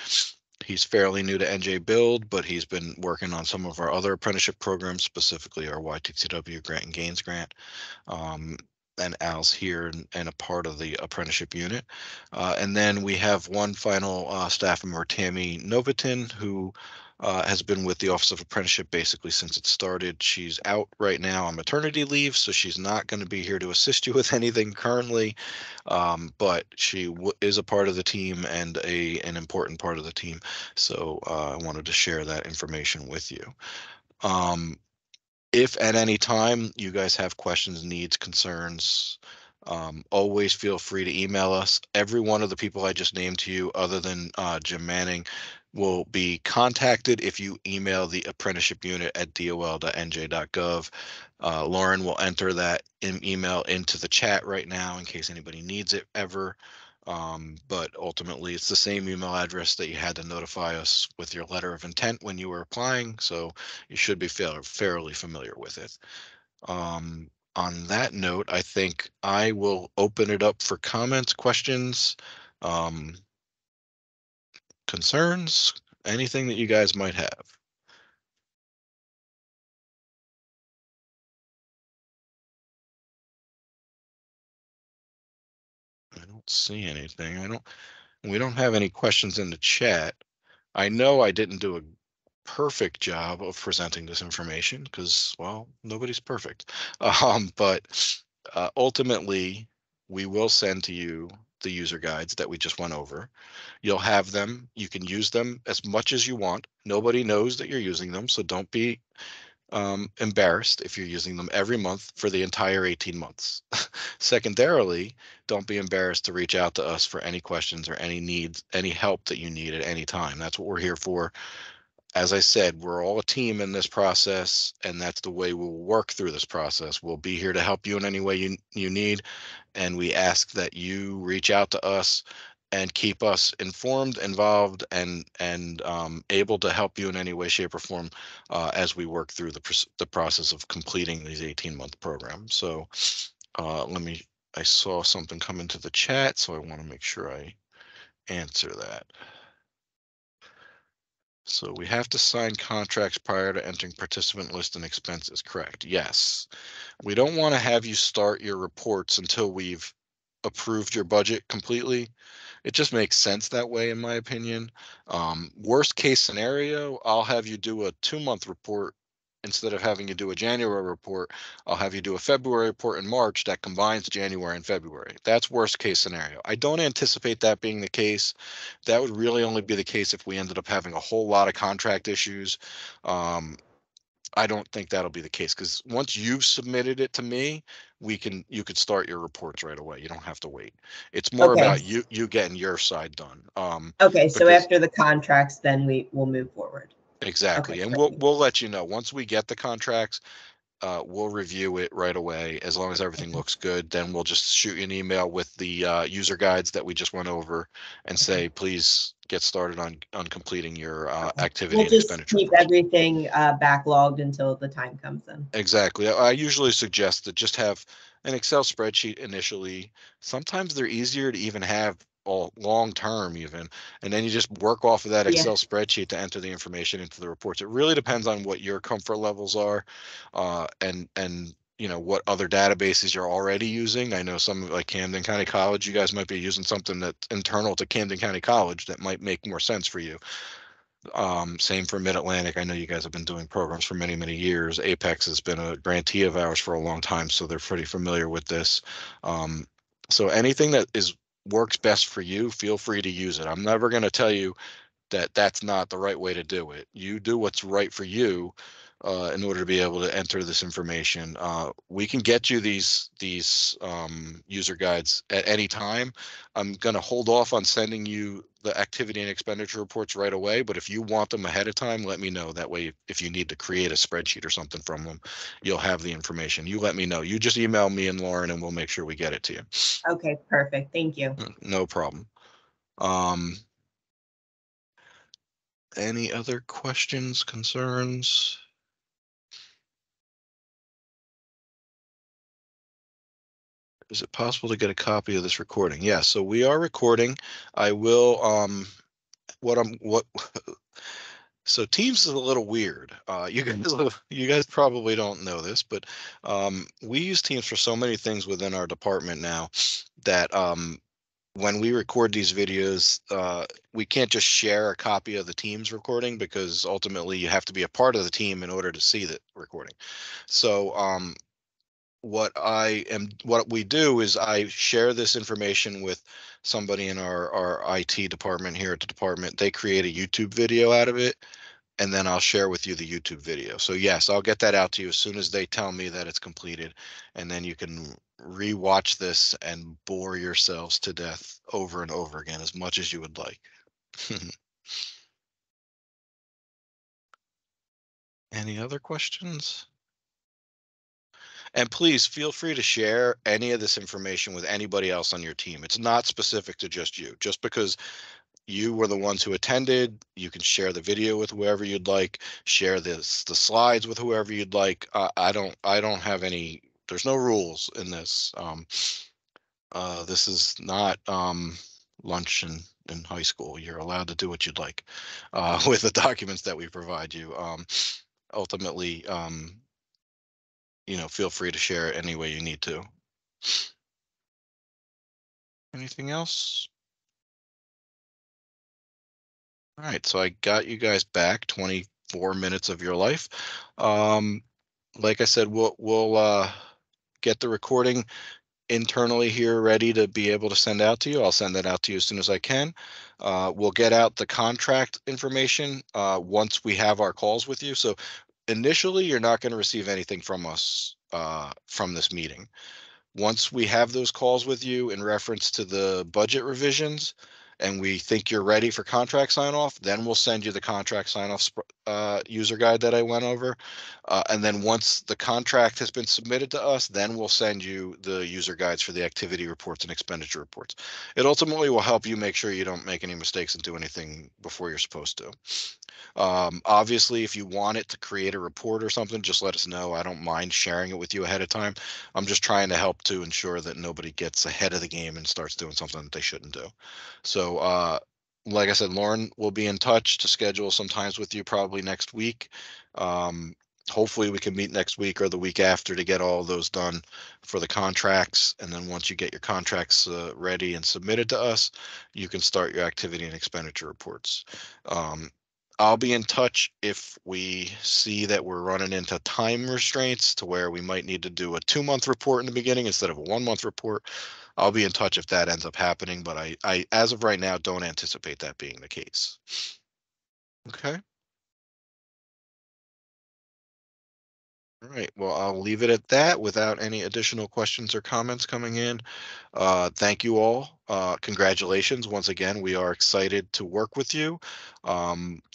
He's fairly new to NJ Build, but he's been working on some of our other apprenticeship programs, specifically our YTTW Grant and Gains grant. Um, and Al's here and a part of the apprenticeship unit. And then we have one final staff member, Tammy Novitin, who has been with the Office of Apprenticeship basically since it started. She's out right now on maternity leave, so she's not going to be here to assist you with anything currently, but she is a part of the team and an important part of the team. So I wanted to share that information with you. Um, if at any time you guys have questions, needs, concerns, always feel free to email us. Every one of the people I just named to you, other than Jim Manning, will be contacted if you email the apprenticeship unit at dol.nj.gov. Lauren will enter that email into the chat right now in case anybody needs it ever. But ultimately, it's the same email address that you had to notify us with your letter of intent when you were applying. So you should be fairly familiar with it. On that note, I think I will open it up for comments, questions, um, concerns, anything that you guys might have. I don't see anything. We don't have any questions in the chat. I know I didn't do a perfect job of presenting this information because, well, nobody's perfect. But ultimately, we will send to you the user guides that we just went over. You'll have them. You can use them as much as you want. Nobody knows that you're using them, so don't be embarrassed if you're using them every month for the entire 18 months. Secondarily, don't be embarrassed to reach out to us for any questions or any needs, any help that you need at any time. That's what we're here for. As I said, we're all a team in this process, and that's the way we'll work through this process. We'll be here to help you in any way you need, and we ask that you reach out to us and keep us informed, involved, and able to help you in any way, shape, or form as we work through the process of completing these 18-month programs. So I saw something come into the chat, so I want to make sure I answer that. So we have to sign contracts prior to entering participant list and expenses, correct? Yes. We don't want to have you start your reports until we've approved your budget completely. It just makes sense that way, in my opinion. Worst case scenario, I'll have you do a 2-month report instead of having you do a January report. I'll have you do a February report in March that combines January and February. That's worst case scenario. I don't anticipate that being the case. That would really only be the case if we ended up having a whole lot of contract issues. Um, I don't think that'll be the case, because once you've submitted it to me, you could start your reports right away. You don't have to wait. It's more Okay. about you getting your side done. Okay, so Because after the contracts, then we will move forward. exactly, Okay, and great. we'll let you know once we get the contracts. we'll review it right away. As long as everything Okay. looks good, then we'll just shoot you an email with the user guides that we just went over and Okay. say, please get started on completing your Okay. activity We'll and just expenditure keep reports. everything backlogged until the time comes in. Exactly. I usually suggest to just have an Excel spreadsheet initially. Sometimes they're easier to even have all long term even, and then you just work off of that Yeah. Excel spreadsheet to enter the information into the reports. It really depends on what your comfort levels are, and what other databases you're already using. I know some like Camden County College, you guys might be using something that's internal to Camden County College that might make more sense for you. Same for Mid-Atlantic. I know you guys have been doing programs for many, many years. Apex has been a grantee of ours for a long time, so they're pretty familiar with this. Um, so anything that is works best for you, feel free to use it. I'm never going to tell you that that's not the right way to do it. You do what's right for you in order to be able to enter this information. We can get you these user guides at any time. I'm going to hold off on sending you the activity and expenditure reports right away, but if you want them ahead of time, let me know. That way, if you need to create a spreadsheet or something from them, you'll have the information. You let me know. You just email me and Lauren, and we'll make sure we get it to you. Okay, perfect. Thank you. No problem. Um, any other questions, concerns? Is it possible to get a copy of this recording? Yeah, so we are recording. I will what so Teams is a little weird. You guys probably don't know this, but we use Teams for so many things within our department now that when we record these videos, we can't just share a copy of the Teams recording because ultimately you have to be a part of the team in order to see the recording. So what we do is I share this information with somebody in our IT department here at the department. They create a YouTube video out of it, and then I'll share with you the YouTube video. So yes, I'll get that out to you as soon as they tell me that it's completed, and then you can re-watch this and bore yourselves to death over and over again as much as you would like. Any other questions? And please feel free to share any of this information with anybody else on your team. It's not specific to just you. Just because you were the ones who attended, you can share the video with whoever you'd like, share the slides with whoever you'd like. I don't have any. There's no rules in this. This is not lunch in high school. You're allowed to do what you'd like with the documents that we provide you. Ultimately, feel free to share it any way you need to. Anything else? All right, so I got you guys back 24 minutes of your life. Um, like I said, we'll get the recording internally here ready to be able to send out to you. I'll send that out to you as soon as I can. We'll get out the contract information once we have our calls with you. So initially, you're not going to receive anything from us from this meeting. Once we have those calls with you in reference to the budget revisions and we think you're ready for contract sign off, then we'll send you the contract sign off user guide that I went over. And then once the contract has been submitted to us, then we'll send you the user guides for the activity reports and expenditure reports. It ultimately will help you make sure you don't make any mistakes and do anything before you're supposed to. Obviously, if you want it to create a report or something, just let us know. I don't mind sharing it with you ahead of time. I'm just trying to help to ensure that nobody gets ahead of the game and starts doing something that they shouldn't do. So, like I said, Lauren will be in touch to schedule some times with you probably next week. Um, Hopefully we can meet next week or the week after to get all those done for the contracts. And then once you get your contracts ready and submitted to us, you can start your activity and expenditure reports. Um, I'll be in touch if we see that we're running into time restraints to where we might need to do a 2-month report in the beginning instead of a 1-month report. I'll be in touch if that ends up happening, but I as of right now, don't anticipate that being the case. Okay. All right. Well, I'll leave it at that without any additional questions or comments coming in. Thank you all. Congratulations once again. We are excited to work with you.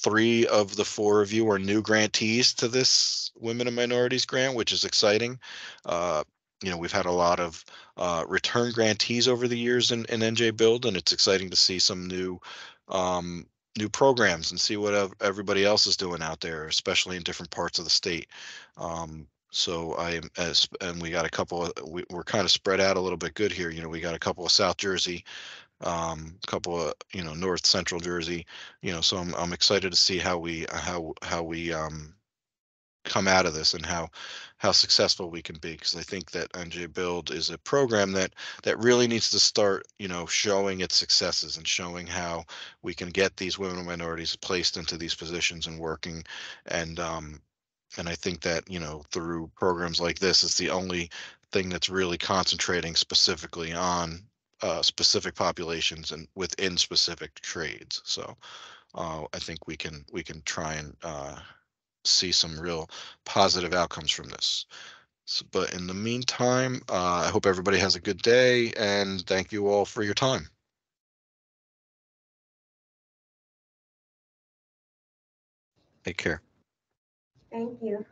Three of the four of you are new grantees to this Women and Minorities grant, which is exciting. Uh, we've had a lot of return grantees over the years in NJ Build, and it's exciting to see some um, new programs and see what everybody else is doing out there, especially in different parts of the state. So I am as and we got a couple of we're kind of spread out a little bit good here. We got a couple of South Jersey, a couple of North Central Jersey. So I'm excited to see how we come out of this and how successful we can be, because I think that NJ Build is a program that really needs to start showing its successes and showing how we can get these women and minorities placed into these positions and working. And um and I think that, through programs like this, it's the only thing that's really concentrating specifically on specific populations and within specific trades. So I think we can try and see some real positive outcomes from this. But in the meantime, I hope everybody has a good day, and thank you all for your time. Take care. Thank you.